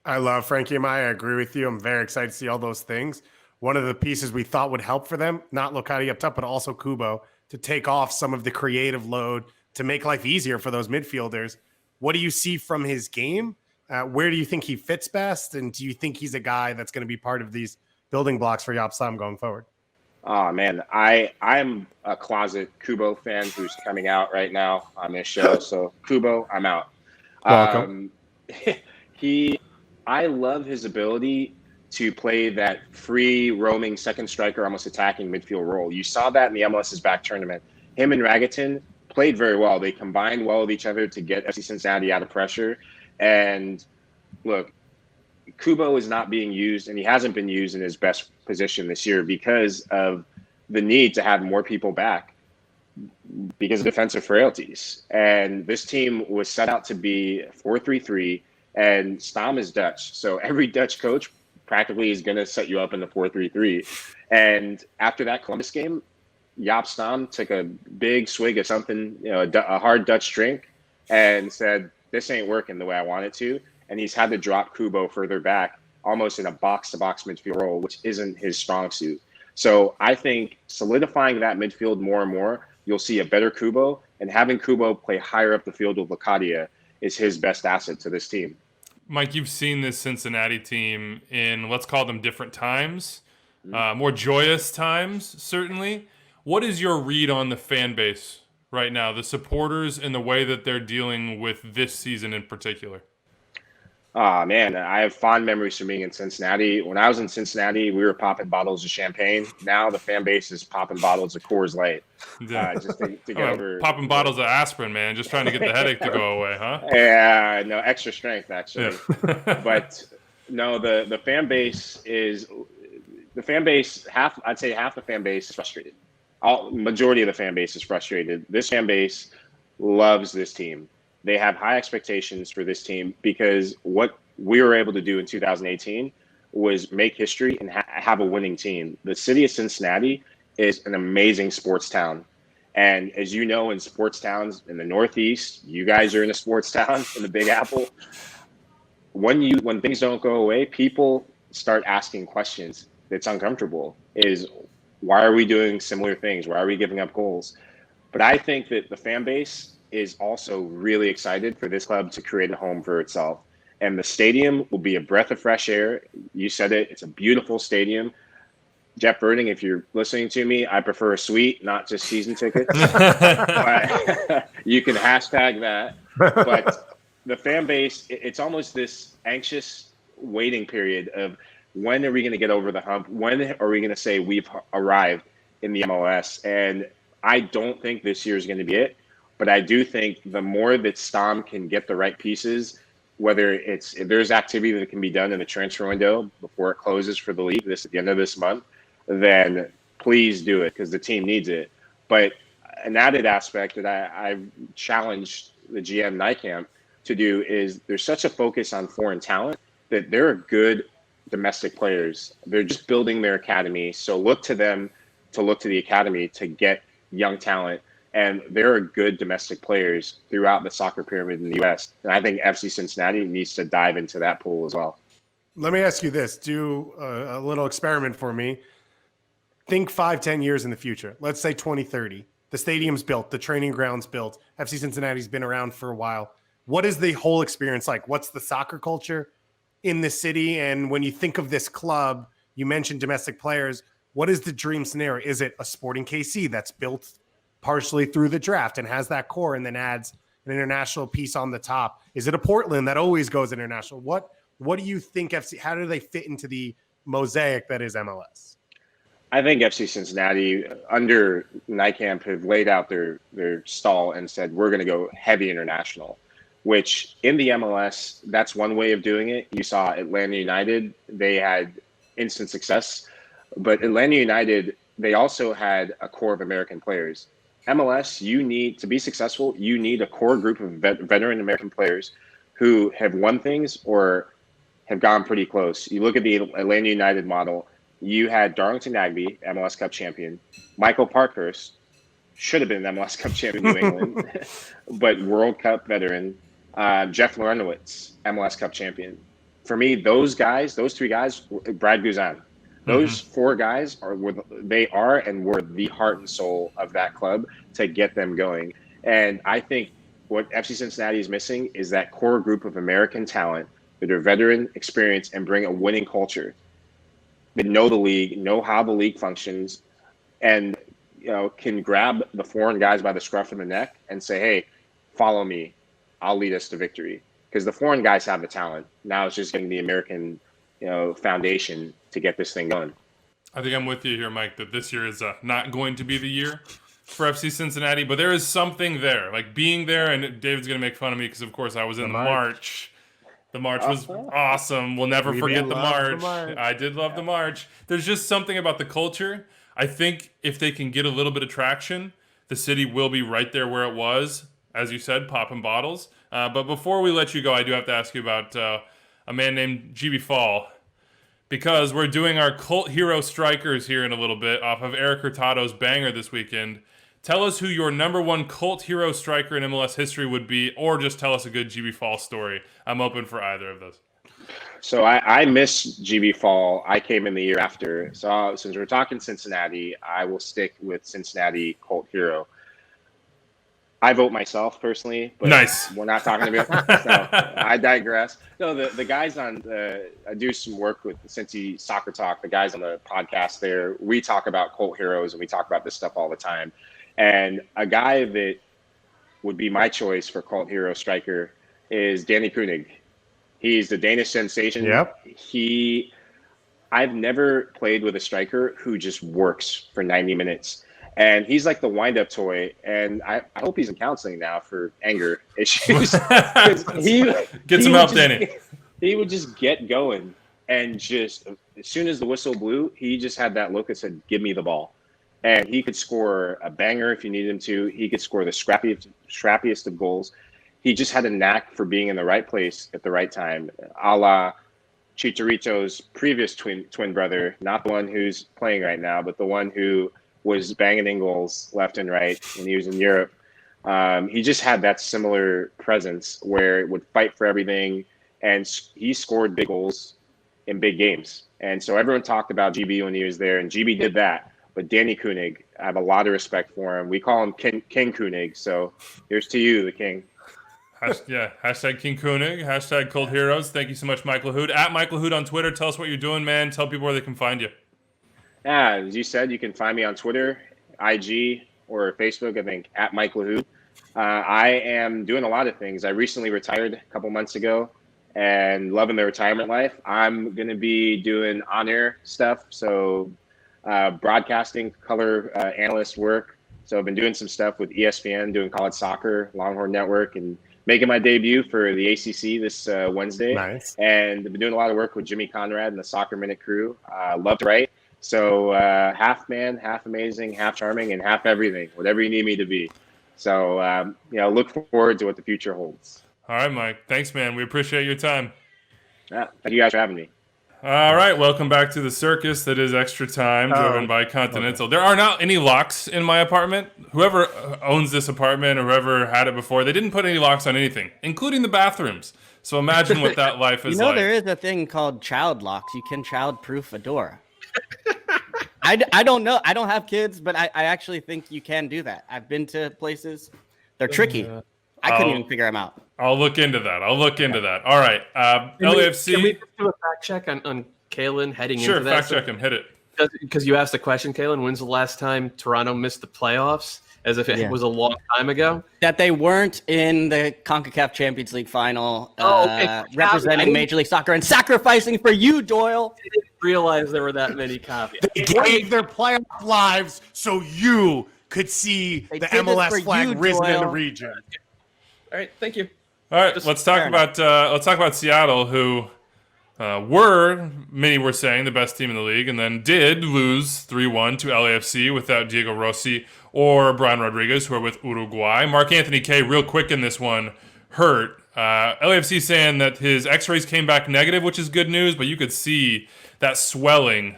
I love Frankie Amaya. I agree with you. I'm very excited to see all those things. One of the pieces we thought would help for them, not Locadia up top, but also Kubo, to take off some of the creative load to make life easier for those midfielders. What do you see from his game? Where do you think he fits best? And do you think he's a guy that's going to be part of these building blocks for Jaap Stam going forward? Oh, man, I'm a closet Kubo fan who's coming out right now on this show. So, Kubo, I'm out. Welcome. I love his ability to play that free roaming second striker, almost attacking midfield role. You saw that in the MLS's back tournament. Him and Ragatin played very well. They combined well with each other to get FC Cincinnati out of pressure. And look, Kubo is not being used, and he hasn't been used in his best position this year because of the need to have more people back because of defensive frailties. And this team was set out to be 4-3-3, and Stam is Dutch. So every Dutch coach practically is going to set you up in the 4-3-3. And after that Columbus game, Jaap Stam took a big swig of something, a hard Dutch drink, and said, this ain't working the way I want it to. And he's had to drop Kubo further back, almost in a box-to-box midfield role, which isn't his strong suit. So I think solidifying that midfield more and more, you'll see a better Kubo, and having Kubo play higher up the field with Locadia is his best asset to this team. Mike, you've seen this Cincinnati team in, let's call them different times, more joyous times, certainly. What is your read on the fan base right now, the supporters and the way that they're dealing with this season in particular? Man, I have fond memories from being in Cincinnati. When I was in Cincinnati, we were popping bottles of champagne. Now the fan base is popping bottles of Coors Light. Just to get over. Popping bottles of aspirin, man. Just trying to get the headache to go away, huh? Yeah, no, extra strength, actually. Yeah. But no, the fan base is I'd say half the fan base is frustrated. Majority of the fan base is frustrated. This fan base loves this team. They have high expectations for this team because what we were able to do in 2018 was make history and have a winning team. The city of Cincinnati is an amazing sports town. And as you know, in sports towns in the Northeast, you guys are in a sports town in the Big Apple. When things don't go away, people start asking questions that's uncomfortable. Why are we doing similar things? Why are we giving up goals? But I think that the fan base is also really excited for this club to create a home for itself. And the stadium will be a breath of fresh air. You said it. It's a beautiful stadium. Jeff Birding, if you're listening to me, I prefer a suite, not just season tickets. But you can hashtag that. But the fan base, it's almost this anxious waiting period of when are we going to get over the hump? When are we going to say we've arrived in the MLS? And I don't think this year is going to be it, but I do think the more that Stom can get the right pieces, whether if there's activity that can be done in the transfer window before it closes for the league at the end of this month, then please do it because the team needs it. But an added aspect that I've challenged the GM Nykamp to do is there's such a focus on foreign talent that there are good domestic players. They're just building their academy. So look to them to look to the academy to get young talent. And there are good domestic players throughout the soccer pyramid in the U.S. And I think FC Cincinnati needs to dive into that pool as well. Let me ask you this. Do a little experiment for me. Think 5-10 years in the future. Let's say 2030. The stadium's built. The training ground's built. FC Cincinnati's been around for a while. What is the whole experience like? What's the soccer culture in the city? And when you think of this club, you mentioned domestic players. What is the dream scenario? Is it a Sporting KC that's built partially through the draft and has that core and then adds an international piece on the top? Is it a Portland that always goes international? What do you think how do they fit into the mosaic that is MLS? I think FC Cincinnati under Nykamp have laid out their stall and said, we're going to go heavy international, which in the MLS, that's one way of doing it. You saw Atlanta United, they had instant success, but Atlanta United, they also had a core of American players. MLS, you need to be successful. You need a core group of veteran American players who have won things or have gone pretty close. You look at the Atlanta United model. You had Darlington Nagbe, MLS Cup champion. Michael Parkhurst should have been an MLS Cup champion in New England, but World Cup veteran. Jeff Lorenowitz, MLS Cup champion. For me, those three guys, Brad Guzan, those four guys are and were the heart and soul of that club to get them going. And I think what FC Cincinnati is missing is that core group of American talent that are veteran, experienced, and bring a winning culture. That know the league, know how the league functions, and can grab the foreign guys by the scruff of the neck and say, "Hey, follow me. I'll lead us to victory." Because the foreign guys have the talent. Now it's just getting the American, foundation to get this thing going. I think I'm with you here, Mike, that this year is not going to be the year for FC Cincinnati, but there is something there. Like being there, and David's going to make fun of me because, of course, I was in the march. The march was awesome. We'll never forget the march. I did love the march. There's just something about the culture. I think if they can get a little bit of traction, the city will be right there where it was, as you said, popping bottles. But before we let you go, I do have to ask you about a man named GB Fall, because we're doing our cult hero strikers here in a little bit off of Erik Hurtado's banger this weekend. Tell us who your number one cult hero striker in MLS history would be, or just tell us a good GB Fall story. I'm open for either of those. So I miss GB Fall. I came in the year after. So since we're talking Cincinnati, I will stick with Cincinnati cult hero. I vote myself personally, but nice. We're not talking about so I digress. No, the guys on I do some work with Cincy Soccer Talk. The guys on the podcast there, we talk about cult heroes and we talk about this stuff all the time. And a guy that would be my choice for cult hero striker is Danny Koenig. He's the Danish sensation. Yep. I've never played with a striker who just works for 90 minutes. And he's like the wind-up toy. And I hope he's in counseling now for anger issues. Get some help, Danny. He would just get going. And just as soon as the whistle blew, he just had that look that said, "Give me the ball." And he could score a banger if you needed him to. He could score the scrappiest of goals. He just had a knack for being in the right place at the right time, a la Chicharito's previous twin brother, not the one who's playing right now, but the one who was banging in goals left and right when he was in Europe. He just had that similar presence where it would fight for everything, and he scored big goals in big games. And so everyone talked about GB when he was there, and GB did that. But Danny Koenig, I have a lot of respect for him. We call him King Koenig. So here's to you, the king. Hashtag King Koenig, hashtag Cold Heroes. Thank you so much, Mike Lahoud. At Mike Lahoud on Twitter. Tell us what you're doing, man. Tell people where they can find you. Yeah, as you said, you can find me on Twitter, IG, or Facebook, I think, at Mike Lahoud. I am doing a lot of things. I recently retired a couple months ago and loving the retirement life. I'm going to be doing on-air stuff. So broadcasting, color analyst work, So I've been doing some stuff with ESPN, doing college soccer, Longhorn Network, and making my debut for the ACC this Wednesday. Nice. And I've been doing a lot of work with Jimmy Conrad and the Soccer Minute crew. Love to write. So half man, half amazing, half charming, and half everything, whatever you need me to be. So, look forward to what the future holds. All right, Mike. Thanks, man. We appreciate your time. Yeah, thank you guys for having me. All right, welcome back to the circus that is Extra Time, driven by Continental. Okay. There are not any locks in my apartment. Whoever owns this apartment or whoever had it before, they didn't put any locks on anything, including the bathrooms. So imagine what that life is like. There is a thing called child locks. You can child-proof a door. I don't know. I don't have kids, but I actually think you can do that. I've been to places. They're tricky. I couldn't even figure them out. I'll look into that. All right. LAFC. Can we do a fact check on Kalen heading into that? Sure, fact check him. Hit it. Because you asked the question, Kalen, when's the last time Toronto missed the playoffs? As if it was a long time ago. That they weren't in the CONCACAF Champions League final, representing Major League Soccer and sacrificing for you, Doyle. I didn't realize there were that many caveats. They gave their playoff lives so you could see the MLS flag risen in the region. All right, thank you. All right, let's talk about Seattle, who many were saying, the best team in the league, and then did lose 3-1 to LAFC without Diego Rossi or Brian Rodriguez, who are with Uruguay. Mark Anthony K, real quick in this one, hurt. LAFC saying that his X-rays came back negative, which is good news, but you could see that swelling,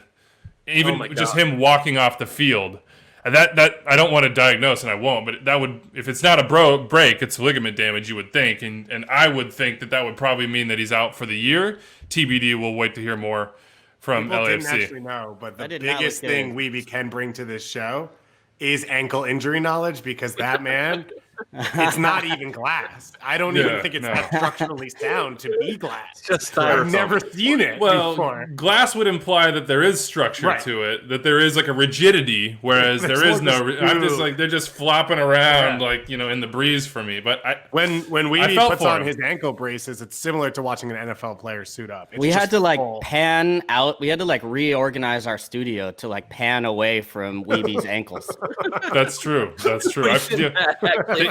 even just him walking off the field. And that I don't want to diagnose, and I won't, but that would, if it's not a break, it's ligament damage, you would think, and I would think that would probably mean that he's out for the year. TBD, we'll wait to hear more from People LAFC. Didn't actually know, but the biggest thing Weeby can bring to this show is ankle injury knowledge, because that man, it's not even glass. I don't even think it's that structurally sound to be glass. Just I've never seen it before. Glass would imply that there is structure to it, that there is like a rigidity, whereas there is no. I'm just like, they're just flopping around in the breeze for me. But when Weeby puts on his ankle braces, it's similar to watching an NFL player suit up. We had to pan out. We had to reorganize our studio to pan away from Weeby's ankles. That's true.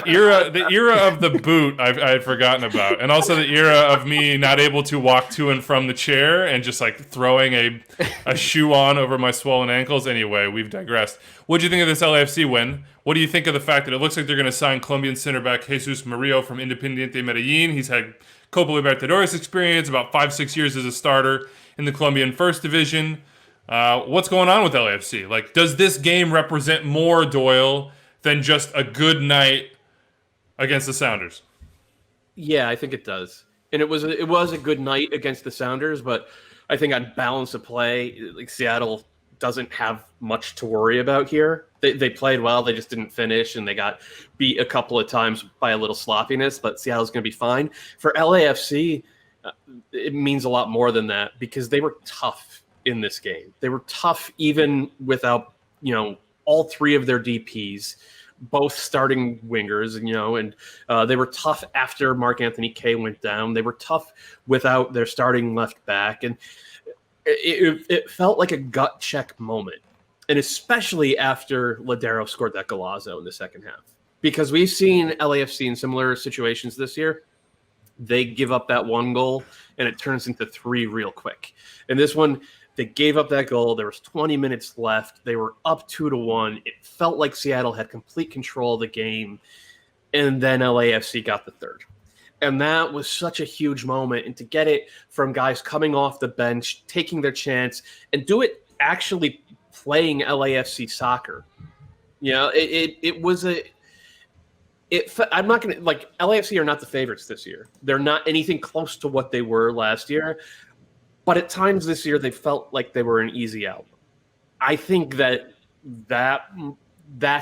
The era of the boot I had forgotten about, and also the era of me not able to walk to and from the chair and just throwing a shoe on over my swollen ankles. Anyway, we've digressed. What do you think of this LAFC win? What do you think of the fact that it looks like they're going to sign Colombian center back Jesus Murillo from Independiente Medellin? He's had Copa Libertadores experience, about 5-6 years as a starter in the Colombian First Division. What's going on with LAFC? Does this game represent more, Doyle, than just a good night against the Sounders? Yeah, I think it does. And it was a good night against the Sounders, but I think on balance of play, Seattle doesn't have much to worry about here. They played well, they just didn't finish, and they got beat a couple of times by a little sloppiness, but Seattle's going to be fine. For LAFC, it means a lot more than that, because they were tough in this game. They were tough even without, all three of their DPs, both starting wingers, and they were tough after Mark Anthony K went down. They were tough without their starting left back, and it felt like a gut check moment, and especially after Ladero scored that golazo in the second half, because we've seen LAFC in similar situations this year. They give up that one goal, and it turns into three real quick. And this one, they gave up that goal. There was 20 minutes left. They were up 2-1. It felt like Seattle had complete control of the game. And then LAFC got the third. And that was such a huge moment. And to get it from guys coming off the bench, taking their chance, and do it actually playing LAFC soccer. I'm not going to, LAFC are not the favorites this year. They're not anything close to what they were last year. But at times this year, they felt like they were an easy out. I think that's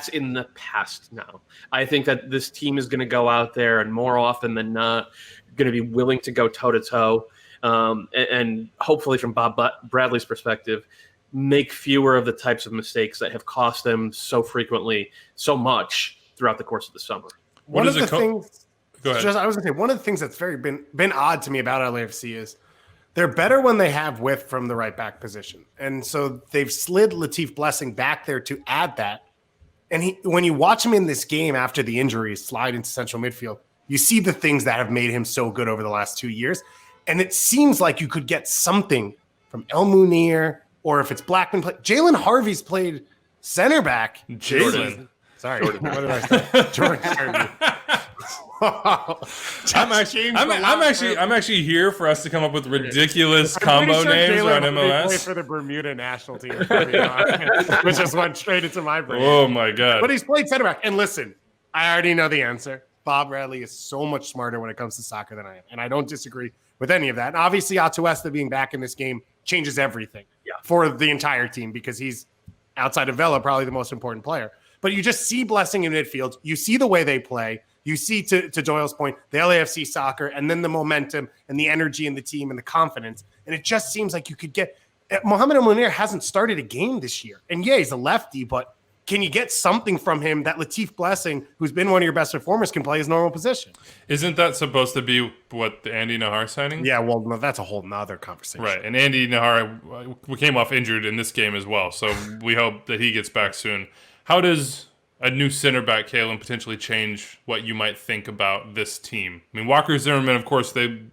in the past now. I think that this team is going to go out there and more often than not going to be willing to go toe-to-toe. And hopefully from Bob Bradley's perspective, make fewer of the types of mistakes that have cost them so frequently, so much throughout the course of the summer. One of the things that's been odd to me about LAFC is they're better when they have width from the right back position. And so they've slid Latif Blessing back there to add that. And when you watch him in this game after the injury slide into central midfield, you see the things that have made him so good over the last 2 years. And it seems like you could get something from El Munir, or if it's Blackman. Jalen Harvey's played center back. Jalen. Sorry. What did I say? Jordan Harvey. I'm actually here for us to come up with ridiculous combo names on MLS. Play for the Bermuda national team, which just went straight into my brain. Oh my god! But he's played center back, and listen, I already know the answer. Bob Bradley is so much smarter when it comes to soccer than I am, and I don't disagree with any of that. And obviously, Atuesta being back in this game changes everything for the entire team because he's outside of Vela probably the most important player. But you just see Blessing in midfield. You see the way they play. You see, to Doyle's point, the LAFC soccer, and then the momentum and the energy in the team and the confidence. And it just seems like you could get – Mohamed El Munir hasn't started a game this year. And, yeah, he's a lefty, but can you get something from him that Latif Blessing, who's been one of your best performers, can play his normal position? Isn't that supposed to be what the Andy Nahar signing? Yeah, well, no, that's a whole nother conversation. Right, and Andy Nahar came off injured in this game as well, so we hope that he gets back soon. How does a new center back, Kalen, potentially change what you might think about this team? I mean, Walker Zimmerman, of course, they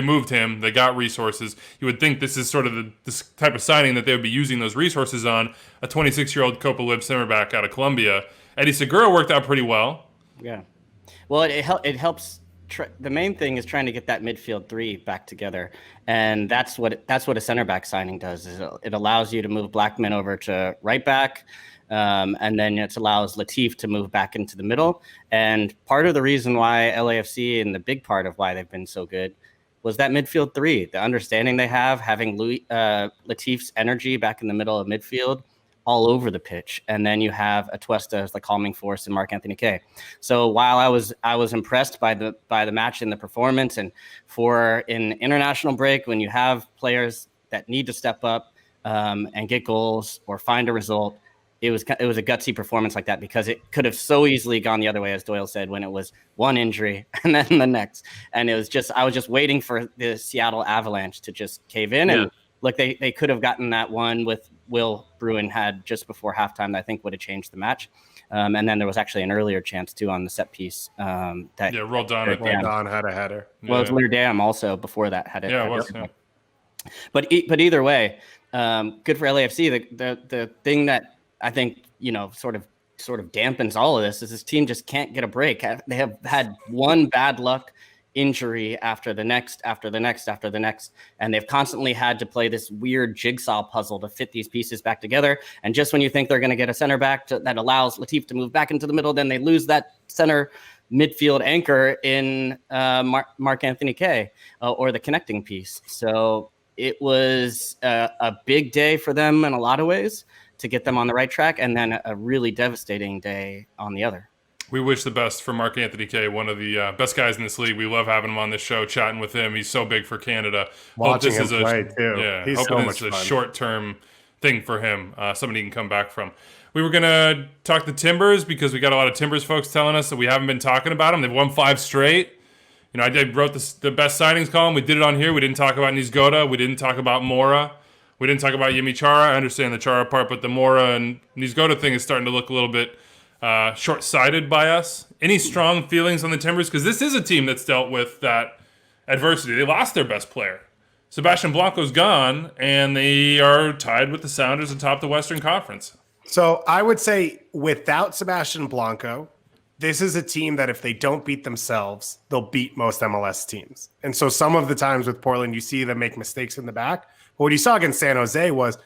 moved him. They got resources. You would think this is sort of this type of signing that they would be using those resources on. A 26-year-old Copa Lib center back out of Colombia. Eddie Segura worked out pretty well. Yeah. Well, it helps. The main thing is trying to get that midfield three back together, and that's what a center back signing does. Is it allows you to move Blackman over to right back. And then it allows Latif to move back into the middle. And part of the reason why LAFC and the big part of why they've been so good was that midfield three, the understanding they have, having Latif's energy back in the middle of midfield all over the pitch. And then you have Atuesta as the calming force and Mark Anthony Kaye. So while I was impressed by the match and the performance, and for an international break, when you have players that need to step up and get goals or find a result, it was a gutsy performance like that, because it could have so easily gone the other way, as Doyle said, when it was one injury and then the next. And it was I was just waiting for the Seattle Avalanche to just cave in. And look, they could have gotten that one with Will Bruin had just before halftime that I think would have changed the match. And then there was actually an earlier chance too on the set piece. Roldan had a header. Well, it was Leerdam also before that had it. Yeah, it was. Yeah. But either way, good for LAFC. The thing that I think, sort of dampens all of this team just can't get a break. They have had one bad luck injury after the next, and they've constantly had to play this weird jigsaw puzzle to fit these pieces back together. And just when you think they're going to get a center back that allows Latif to move back into the middle, then they lose that center midfield anchor in Mark Anthony Kaye or the connecting piece. So it was a big day for them in a lot of ways to get them on the right track, and then a really devastating day on the other. We wish the best for Mark Anthony Kaye, one of the best guys in this league. We love having him on this show, chatting with him. He's so big for Canada. Watching him play, too. Yeah, he's hoping so much it's a fun. short-term thing for him, something he can come back from. We were going to talk the Timbers because we got a lot of Timbers folks telling us that we haven't been talking about them. They've won 5 straight. I wrote the best signings column. We did it on here. We didn't talk about Nizgoda. We didn't talk about Mora. We didn't talk about Yemi Chara. I understand the Chara part, but the Mora and Nizgoda thing is starting to look a little bit short-sighted by us. Any strong feelings on the Timbers? Because this is a team that's dealt with that adversity. They lost their best player. Sebastian Blanco's gone, and they are tied with the Sounders atop the Western Conference. So I would say without Sebastian Blanco, this is a team that if they don't beat themselves, they'll beat most MLS teams. And so some of the times with Portland, you see them make mistakes in the back. But what you saw against San Jose was,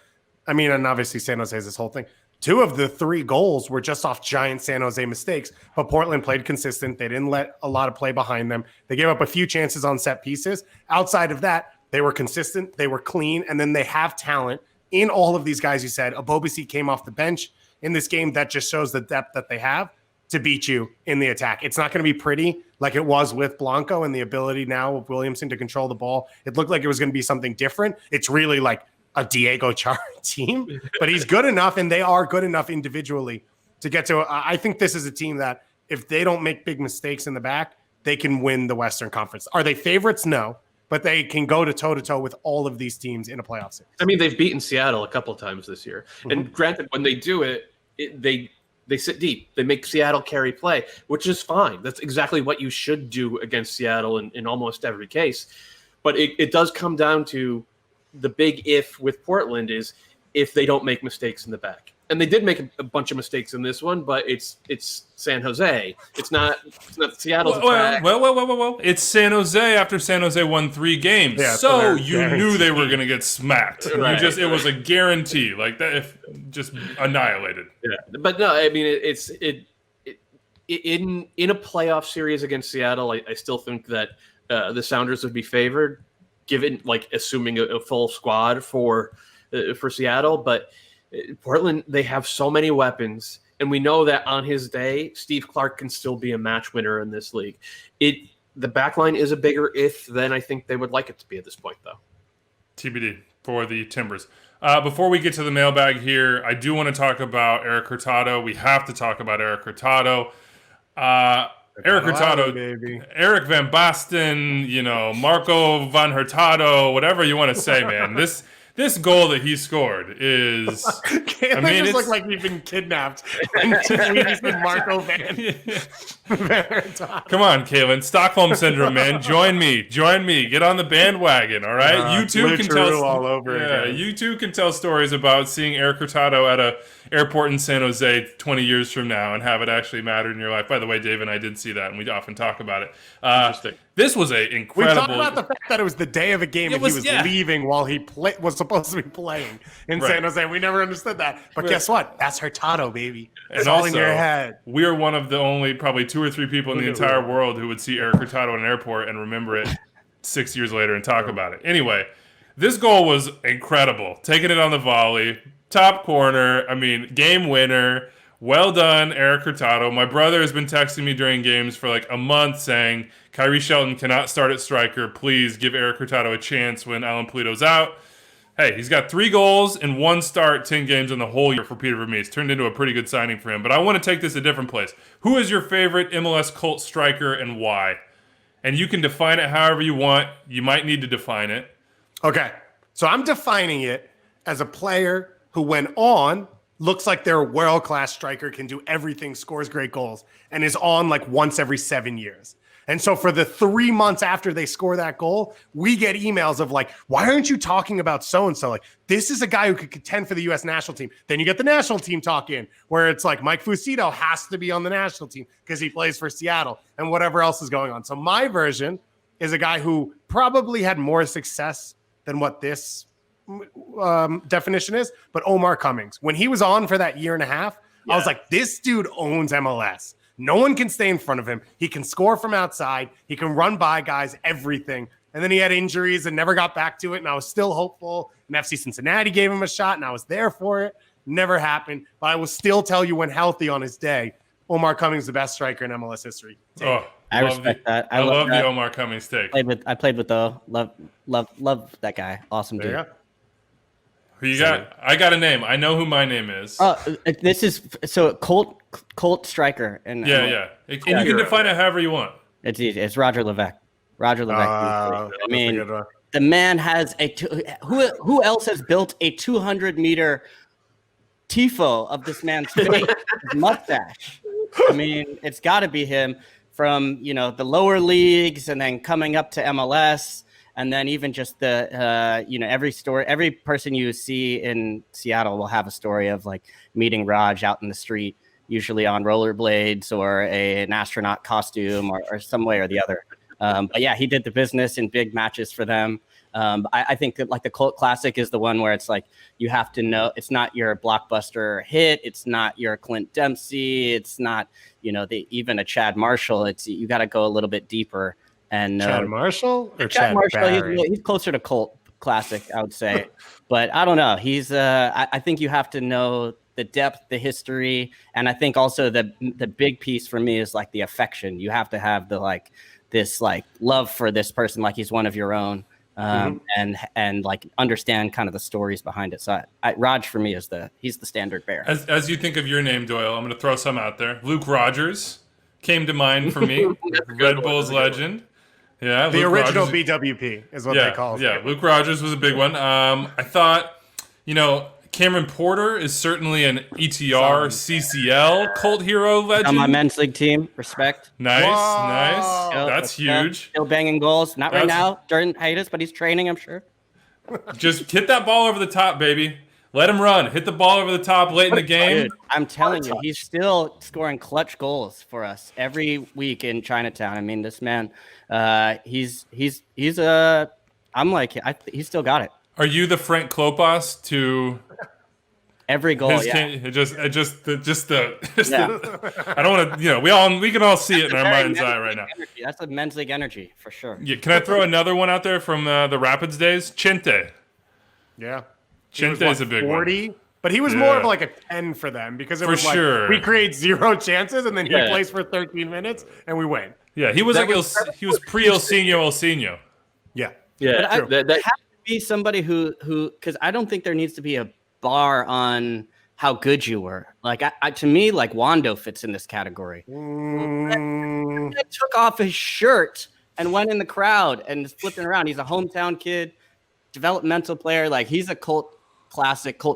and obviously San Jose is this whole thing. 2 of the 3 goals were just off giant San Jose mistakes, but Portland played consistent. They didn't let a lot of play behind them. They gave up a few chances on set pieces. Outside of that, they were consistent. They were clean. And then they have talent in all of these guys you said. Abobasi came off the bench in this game. That just shows the depth that they have to beat you in the attack. It's not going to be pretty like it was with Blanco and the ability now of Williamson to control the ball. It looked like it was going to be something different. It's really like a Diego Chara team, but he's good enough, and they are good enough individually to get to. I think this is a team that if they don't make big mistakes in the back, they can win the Western Conference. Are they favorites? No, but they can go to toe-to-toe with all of these teams in a playoff series. I mean, they've beaten Seattle a couple of times this year. Mm-hmm. And granted, when they do it, they They sit deep. They make Seattle carry play, which is fine. That's exactly what you should do against Seattle in almost every case. But it does come down to the big if with Portland is if they don't make mistakes in the back. And they did make a bunch of mistakes in this one, but it's San Jose. It's not Seattle's attack. Well. It's San Jose after San Jose won 3 games. Yeah, so you knew they were going to get smacked. Right. It was a guarantee. Like that, if just annihilated. Yeah. But no, I mean, in a playoff series against Seattle, I still think that the Sounders would be favored, given assuming a full squad for Seattle. But Portland, they have so many weapons, and we know that on his day, Steve Clark can still be a match winner in this league. The back line is a bigger if than I think they would like it to be at this point, though. TBD for the Timbers. Before we get to the mailbag here, I do want to talk about Erik Hurtado. We have to talk about Erik Hurtado. Erik Hurtado, baby. Eric Van Basten, Marco Van Hurtado, whatever you want to say, man. This goal that he scored is. It looked like we've been kidnapped. We just been Marco Van. Come on, Kalen. Stockholm syndrome, man. Join me. Get on the bandwagon. All right. You too can tell all over. Yeah, you too can tell stories about seeing Erik Hurtado at a airport in San Jose 20 years from now and have it actually matter in your life. By the way, Dave and I did see that, and we often talk about it. Interesting. This was a incredible. We talked about the fact that it was the day of a game and he was leaving while he was supposed to be playing in San Jose. We never understood that. But guess what? That's Hurtado, baby. It's all in your head. We are one of the only probably 2 or 3 people in the entire world who would see Erik Hurtado at an airport and remember it 6 years later and talk about it. Anyway, this goal was incredible. Taking it on the volley, top corner. Game winner. Well done, Erik Hurtado. My brother has been texting me during games for a month saying, Kyrie Shelton cannot start at striker. Please give Erik Hurtado a chance when Alan Polito's out. Hey, he's got 3 goals in 1 start, 10 games in the whole year for Peter Vermees. Turned into a pretty good signing for him. But I want to take this a different place. Who is your favorite MLS cult striker and why? And you can define it however you want. You might need to define it. Okay. So I'm defining it as a player who went on, looks like they're a world-class striker, can do everything, scores great goals, and is on once every 7 years. And so for the 3 months after they score that goal, we get emails of why aren't you talking about so-and-so? This is a guy who could contend for the U.S. national team. Then you get the national team talk in where it's Mike Fusito has to be on the national team because he plays for Seattle and whatever else is going on. So my version is a guy who probably had more success than what this definition is, but Omar Cummings. When he was on for that year and a half, I was like, this dude owns MLS. No one can stay in front of him. He can score from outside. He can run by guys, everything. And then he had injuries and never got back to it. And I was still hopeful. And FC Cincinnati gave him a shot, and I was there for it. Never happened. But I will still tell you when healthy on his day, Omar Cummings is the best striker in MLS history. I respect that. I love the Omar Cummings take. I played with Doyle. Love that guy. Awesome dude. Yeah. Who you got? I got a name. I know who my name is. This is Colt striker. And yeah. And you can define it however you want. It's easy. It's Roger Levesque. The man has who else has built a 200-meter tifo of this man's face, his mustache? It's got to be him from the lower leagues and then coming up to MLS. And then even just the, every person you see in Seattle will have a story of meeting Raj out in the street, usually on rollerblades or an astronaut costume or some way or the other. But yeah, he did the business in big matches for them. I think that the Cult Classic is the one where it's you have to know it's not your blockbuster hit. It's not your Clint Dempsey. It's not, even a Chad Marshall. You got to go a little bit deeper. And Chad Marshall or Chad Marshall, he's closer to Cult Classic, I would say. But I don't know. He's I think you have to know the depth, the history, and I think also the big piece for me is the affection. You have to have the this love for this person, he's one of your own, and understand kind of the stories behind it. So Raj for me he's the standard bearer. As you think of your name, Doyle, I'm going to throw some out there. Luke Rogers came to mind for me. Red Bulls legend. Yeah, the original BWP is what they call it. Yeah, Luke Rogers was a big one. I thought, Cameron Porter is certainly an ETR CCL cult hero legend. On my men's league team, respect. Nice. Still, That's huge. Still banging goals. Not right now during hiatus, but he's training, I'm sure. Just hit that ball over the top, baby. Let him run. Hit the ball over the top late in the game. Dude, I'm telling you, he's still scoring clutch goals for us every week in Chinatown. I mean, this man, he's he's still got it. Are you the Frank Klopas to every goal? his Yeah. I don't want to. We can all see it in our mind's eye right now. Energy. That's a men's league energy for sure. Yeah, can I throw another one out there from the Rapids days? Chinte. Yeah. Chinte's a big 40, one. but he was more of like a 10 for them because it was sure. we create 0 chances and then he plays for 13 minutes and we win. Yeah, he was he was pre-Elsinho. Yeah. Yeah, that has to be somebody who because I don't think there needs to be a bar on how good you were. Like to me, like Wando fits in this category. He took off his shirt and went in the crowd and flipping around. He's a hometown kid, developmental player. Like he's a cult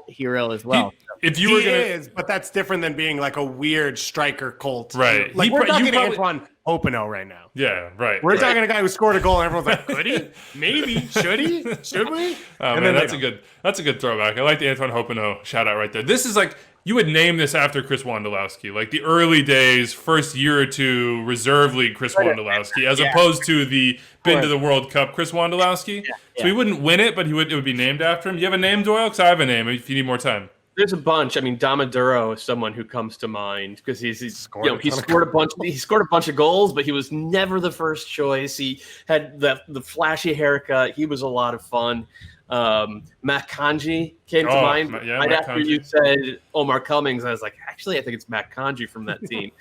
hero as well. But that's different than being like a weird striker cult. Right. Like we're talking Antoine Openo right now. Yeah, right. We're talking a guy who scored a goal and everyone's like, could he? Maybe. Should he? Should we? Oh, man, that's a good throwback. I like the Antoine Openo shout out right there. This is like, you would name this after Chris Wondolowski, like the early days, first year or two, reserve league Chris Wondolowski, as opposed to the been to the World Cup Chris Wondolowski. So he wouldn't win it, but it would be named after him. You have a name, Doyle? Because I have a name if you need more time. There's a bunch. I mean, Damaduro is someone who comes to mind because he scored a bunch of goals, but he was never the first choice. He had the flashy haircut. He was a lot of fun. Matt Kanji came to mind right after Kanji. You said Omar Cummings. I was like, actually, I think it's Matt Kanji from that team.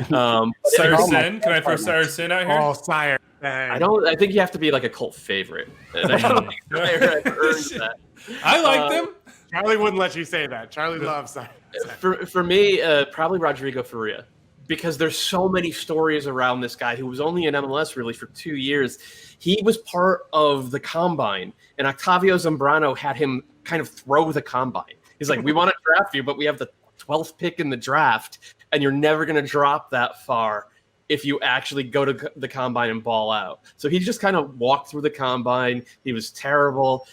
Sire Sin, can I throw Sire Sin out here? Oh, Sire. I think you have to be like a cult favorite. And I don't think Sire earns that. I like them. Charlie wouldn't let you say that. Charlie loves Sire. For me, probably Rodrigo Faria. Because there's so many stories around this guy who was only in MLS really for 2 years. He was part of the combine, and Octavio Zambrano had him kind of throw the combine. He's like, we want to draft you, but we have the 12th pick in the draft, and you're never going to drop that far if you actually go to the combine and ball out. So he just kind of walked through the combine. He was terrible.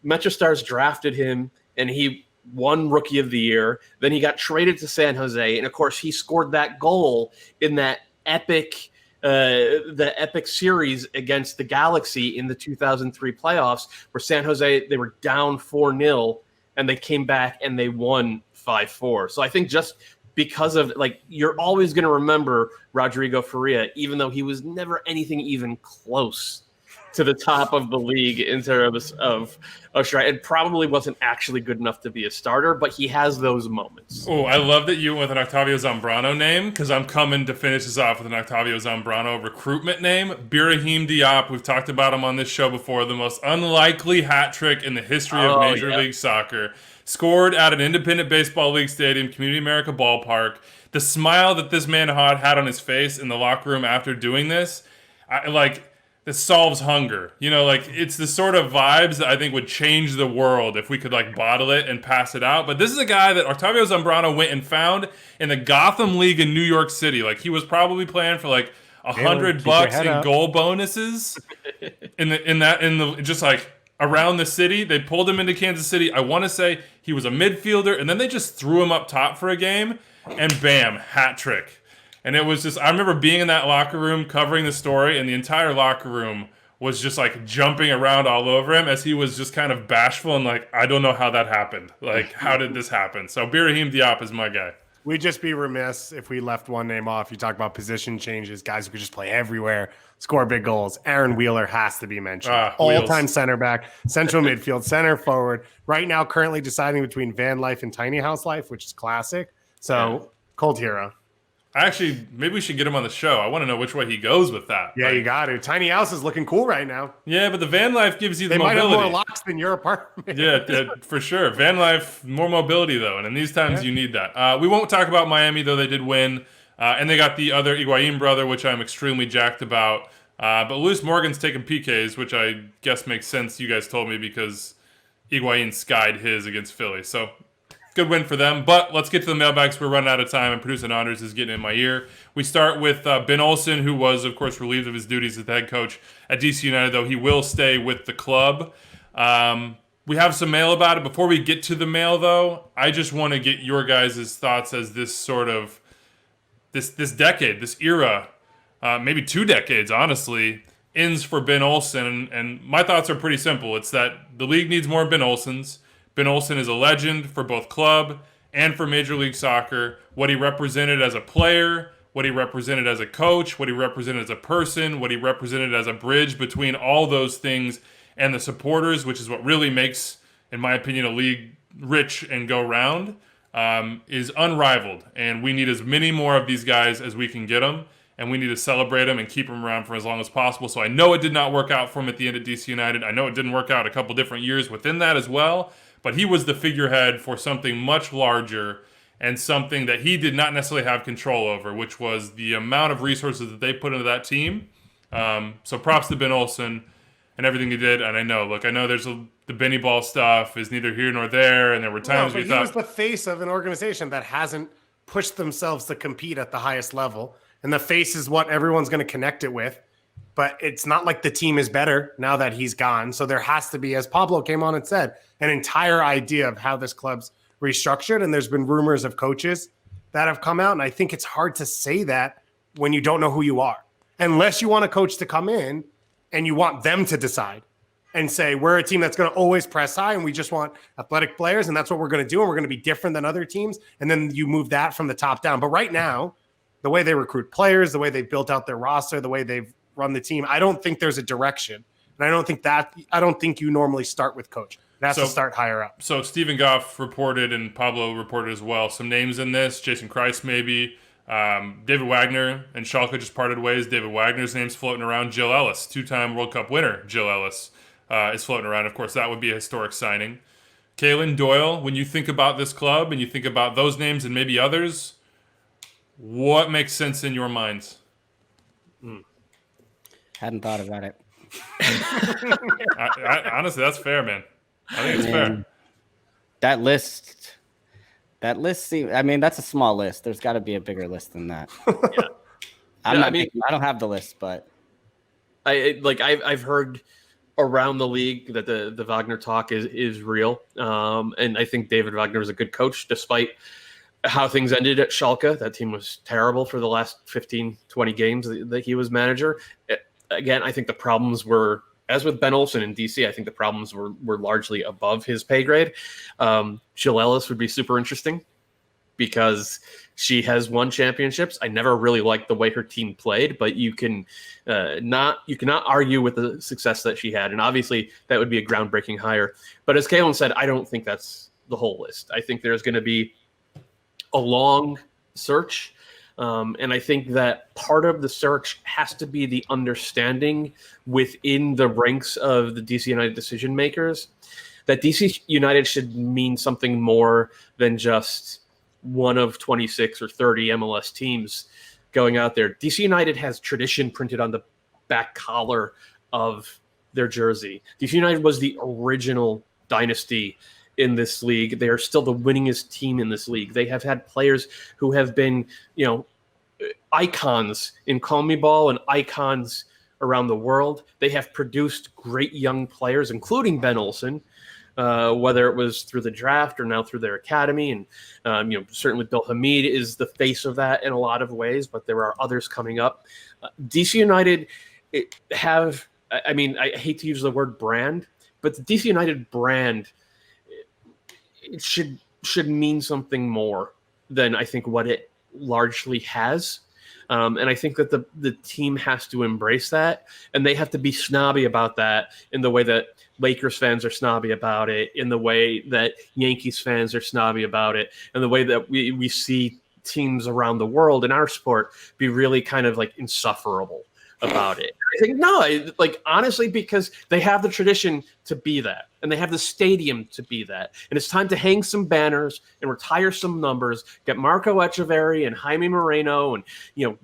MetroStars drafted him, and he won Rookie of the Year. Then he got traded to San Jose, and of course he scored that goal in that epic series against the Galaxy in the 2003 playoffs, where San Jose, they were down 4-0 and they came back and they won 5-4. So I think just because of, like, you're always going to remember Rodrigo Faria, even though he was never anything even close to the top of the league in terms of strike, and probably wasn't actually good enough to be a starter, but he has those moments. Oh, I love that you went with an Octavio Zambrano name, because I'm coming to finish this off with an Octavio Zambrano recruitment name. Birahim Diop, we've talked about him on this show before, the most unlikely hat trick in the history of Major League Soccer. Scored at an independent baseball league stadium, Community America Ballpark. The smile that this man had on his face in the locker room after doing this, this solves hunger. You know, like, it's the sort of vibes that I think would change the world if we could, like, bottle it and pass it out. But this is a guy that Octavio Zambrano went and found in the Gotham League in New York City. Like, he was probably playing for, like, $100 in goal bonuses just like around the city. They pulled him into Kansas City. I want to say he was a midfielder, and then they just threw him up top for a game, and bam, hat trick. And it was just, I remember being in that locker room covering the story, and the entire locker room was just like jumping around all over him as he was just kind of bashful and like, I don't know how that happened. Like, how did this happen? So Birahim Diop is my guy. We'd just be remiss if we left one name off. You talk about position changes, guys who could just play everywhere, score big goals. Aaron Wheeler has to be mentioned. All-time center back, central midfield, center forward. Right now, currently deciding between Van Life and Tiny House Life, which is classic. So, cold hero. Actually, maybe we should get him on the show. I want to know which way he goes with that. Yeah, you got to. Tiny House is looking cool right now. Yeah, but the van life gives you the mobility. They might have more locks than your apartment. Yeah, for sure. Van life, more mobility, though. And in these times, you need that. We won't talk about Miami, though they did win. And they got the other Higuain brother, which I'm extremely jacked about. But Luis Morgan's taking PKs, which I guess makes sense, you guys told me, because Higuain skied his against Philly. So good win for them. But let's get to the mailbags. We're running out of time, and producer Anders is getting in my ear. We start with Ben Olsen, who was, of course, relieved of his duties as the head coach at DC United, though he will stay with the club. We have some mail about it. Before we get to the mail, though, I just want to get your guys' thoughts as this sort of this decade, this era, maybe 2 decades, honestly, ends for Ben Olsen. And my thoughts are pretty simple. It's that the league needs more Ben Olsens. Ben Olsen is a legend for both club and for Major League Soccer. What he represented as a player, what he represented as a coach, what he represented as a person, what he represented as a bridge between all those things and the supporters, which is what really makes, in my opinion, a league rich and go round, is unrivaled. And we need as many more of these guys as we can get them, and we need to celebrate them and keep them around for as long as possible. So I know it did not work out for him at the end of DC United. I know it didn't work out a couple different years within that as well, but he was the figurehead for something much larger and something that he did not necessarily have control over, which was the amount of resources that they put into that team. So props to Ben Olsen and everything he did. And I know there's the Benny Ball stuff is neither here nor there. And there were times he was the face of an organization that hasn't pushed themselves to compete at the highest level. And the face is what everyone's going to connect it with. But it's not like the team is better now that he's gone. So there has to be, as Pablo came on and said, an entire idea of how this club's restructured. And there's been rumors of coaches that have come out. And I think it's hard to say that when you don't know who you are. Unless you want a coach to come in and you want them to decide and say, we're a team that's going to always press high and we just want athletic players and that's what we're going to do and we're going to be different than other teams. And then you move that from the top down. But right now, the way they recruit players, the way they've built out their roster, the way they've run the team, I don't think there's a direction. And I don't think you normally start with coach. It has to start higher up. So Stephen Goff reported and Pablo reported as well. Some names in this, Jason Kreis maybe, David Wagner and Schalke just parted ways. David Wagner's name's floating around. Jill Ellis, 2-time World Cup winner. Jill Ellis is floating around. Of course, that would be a historic signing. Kalen Doyle, when you think about this club and you think about those names and maybe others, what makes sense in your minds? Hadn't thought about it. Honestly, that's fair, man. I think it's fair. That list seems, I mean, that's a small list. There's got to be a bigger list than that. Yeah. I don't have the list, but I've heard around the league that the Wagner talk is real. And I think David Wagner is a good coach, despite how things ended at Schalke. That team was terrible for the last 15, 20 games that he was manager. Again, I think the problems were, as with Ben Olsen in DC, I think the problems were largely above his pay grade. Jill Ellis would be super interesting because she has won championships. I never really liked the way her team played, but you cannot argue with the success that she had. And obviously that would be a groundbreaking hire. But as Kalen said, I don't think that's the whole list. I think there's going to be a long search. And I think that part of the search has to be the understanding within the ranks of the DC United decision makers that DC United should mean something more than just one of 26 or 30 MLS teams going out there. DC United has tradition printed on the back collar of their jersey. DC United was the original dynasty in this league. They are still the winningest team in this league. They have had players who have been, icons in CONMEBOL and icons around the world. They have produced great young players, including Ben Olsen, whether it was through the draft or now through their academy. And, certainly Bill Hamid is the face of that in a lot of ways, but there are others coming up. DC United I hate to use the word brand, but the DC United brand, it should mean something more than I think what it largely has. And I think that the team has to embrace that, and they have to be snobby about that in the way that Lakers fans are snobby about it, in the way that Yankees fans are snobby about it, in the way that we see teams around the world in our sport be really kind of like insufferable about it. I think honestly, because they have the tradition to be that, and they have the stadium to be that, and it's time to hang some banners and retire some numbers, get Marco Echeverri and Jaime Moreno and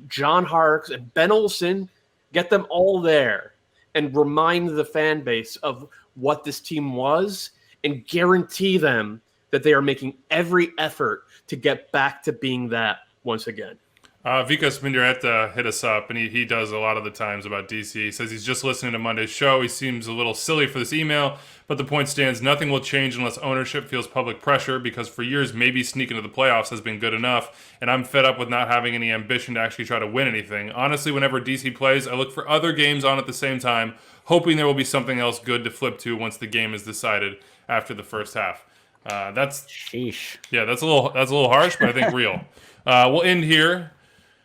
John Harkes and Ben Olsen, get them all there and remind the fan base of what this team was and guarantee them that they are making every effort to get back to being that once again. Vikas Mindireta hit us up, and he does a lot of the times about DC. He says he's just listening to Monday's show. He seems a little silly for this email, but the point stands. Nothing will change unless ownership feels public pressure, because for years, maybe sneaking to the playoffs has been good enough, and I'm fed up with not having any ambition to actually try to win anything. Honestly, whenever DC plays, I look for other games on at the same time, hoping there will be something else good to flip to once the game is decided after the first half. That's Sheesh. Yeah, that's a little harsh, but I think real. We'll end here.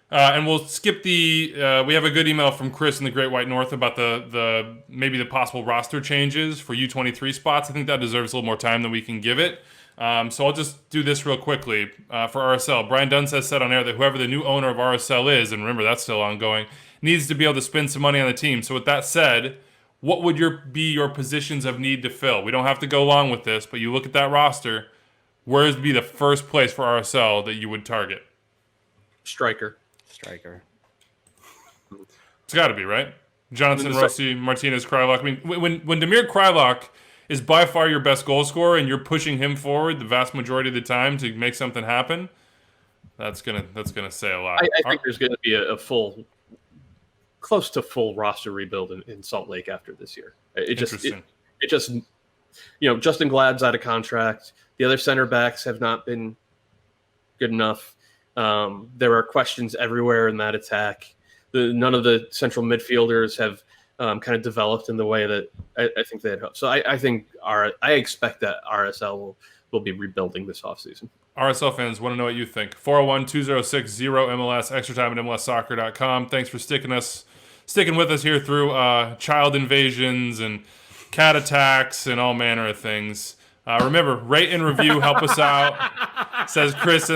And we'll skip we have a good email from Chris in the Great White North about the maybe the possible roster changes for U23 spots. I think that deserves a little more time than we can give it. So I'll just do this real quickly for RSL. Brian Dunn has said on air that whoever the new owner of RSL is, and remember that's still ongoing, needs to be able to spend some money on the team. So with that said, what would be your positions of need to fill? We don't have to go along with this, but you look at that roster, where would be the first place for RSL that you would target? Striker. It's got to be, right? Johnson, Rossi, Martinez, Krylock. I mean, when Damir Krylock is by far your best goal scorer and you're pushing him forward the vast majority of the time to make something happen, that's gonna say a lot. I think there's going to be a close to full roster rebuild in Salt Lake after this year. It just Justin Glad's out of contract. The other center backs have not been good enough. There are questions everywhere in that attack. None of the central midfielders have kind of developed in the way that I think they had hoped. So I think I expect that RSL will be rebuilding this offseason. RSL fans want to know what you think. 401-206-0MLS, extra time at MLSsoccer.com. Thanks for sticking with us here through child invasions and cat attacks and all manner of things. Remember, rate and review, help us out. Says Chris, I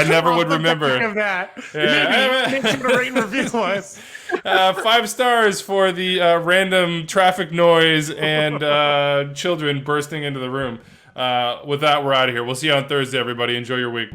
never would remember. Of that. Yeah. Make sure to rate and review us. 5 stars for the random traffic noise and children bursting into the room. With that, we're out of here. We'll see you on Thursday, everybody. Enjoy your week.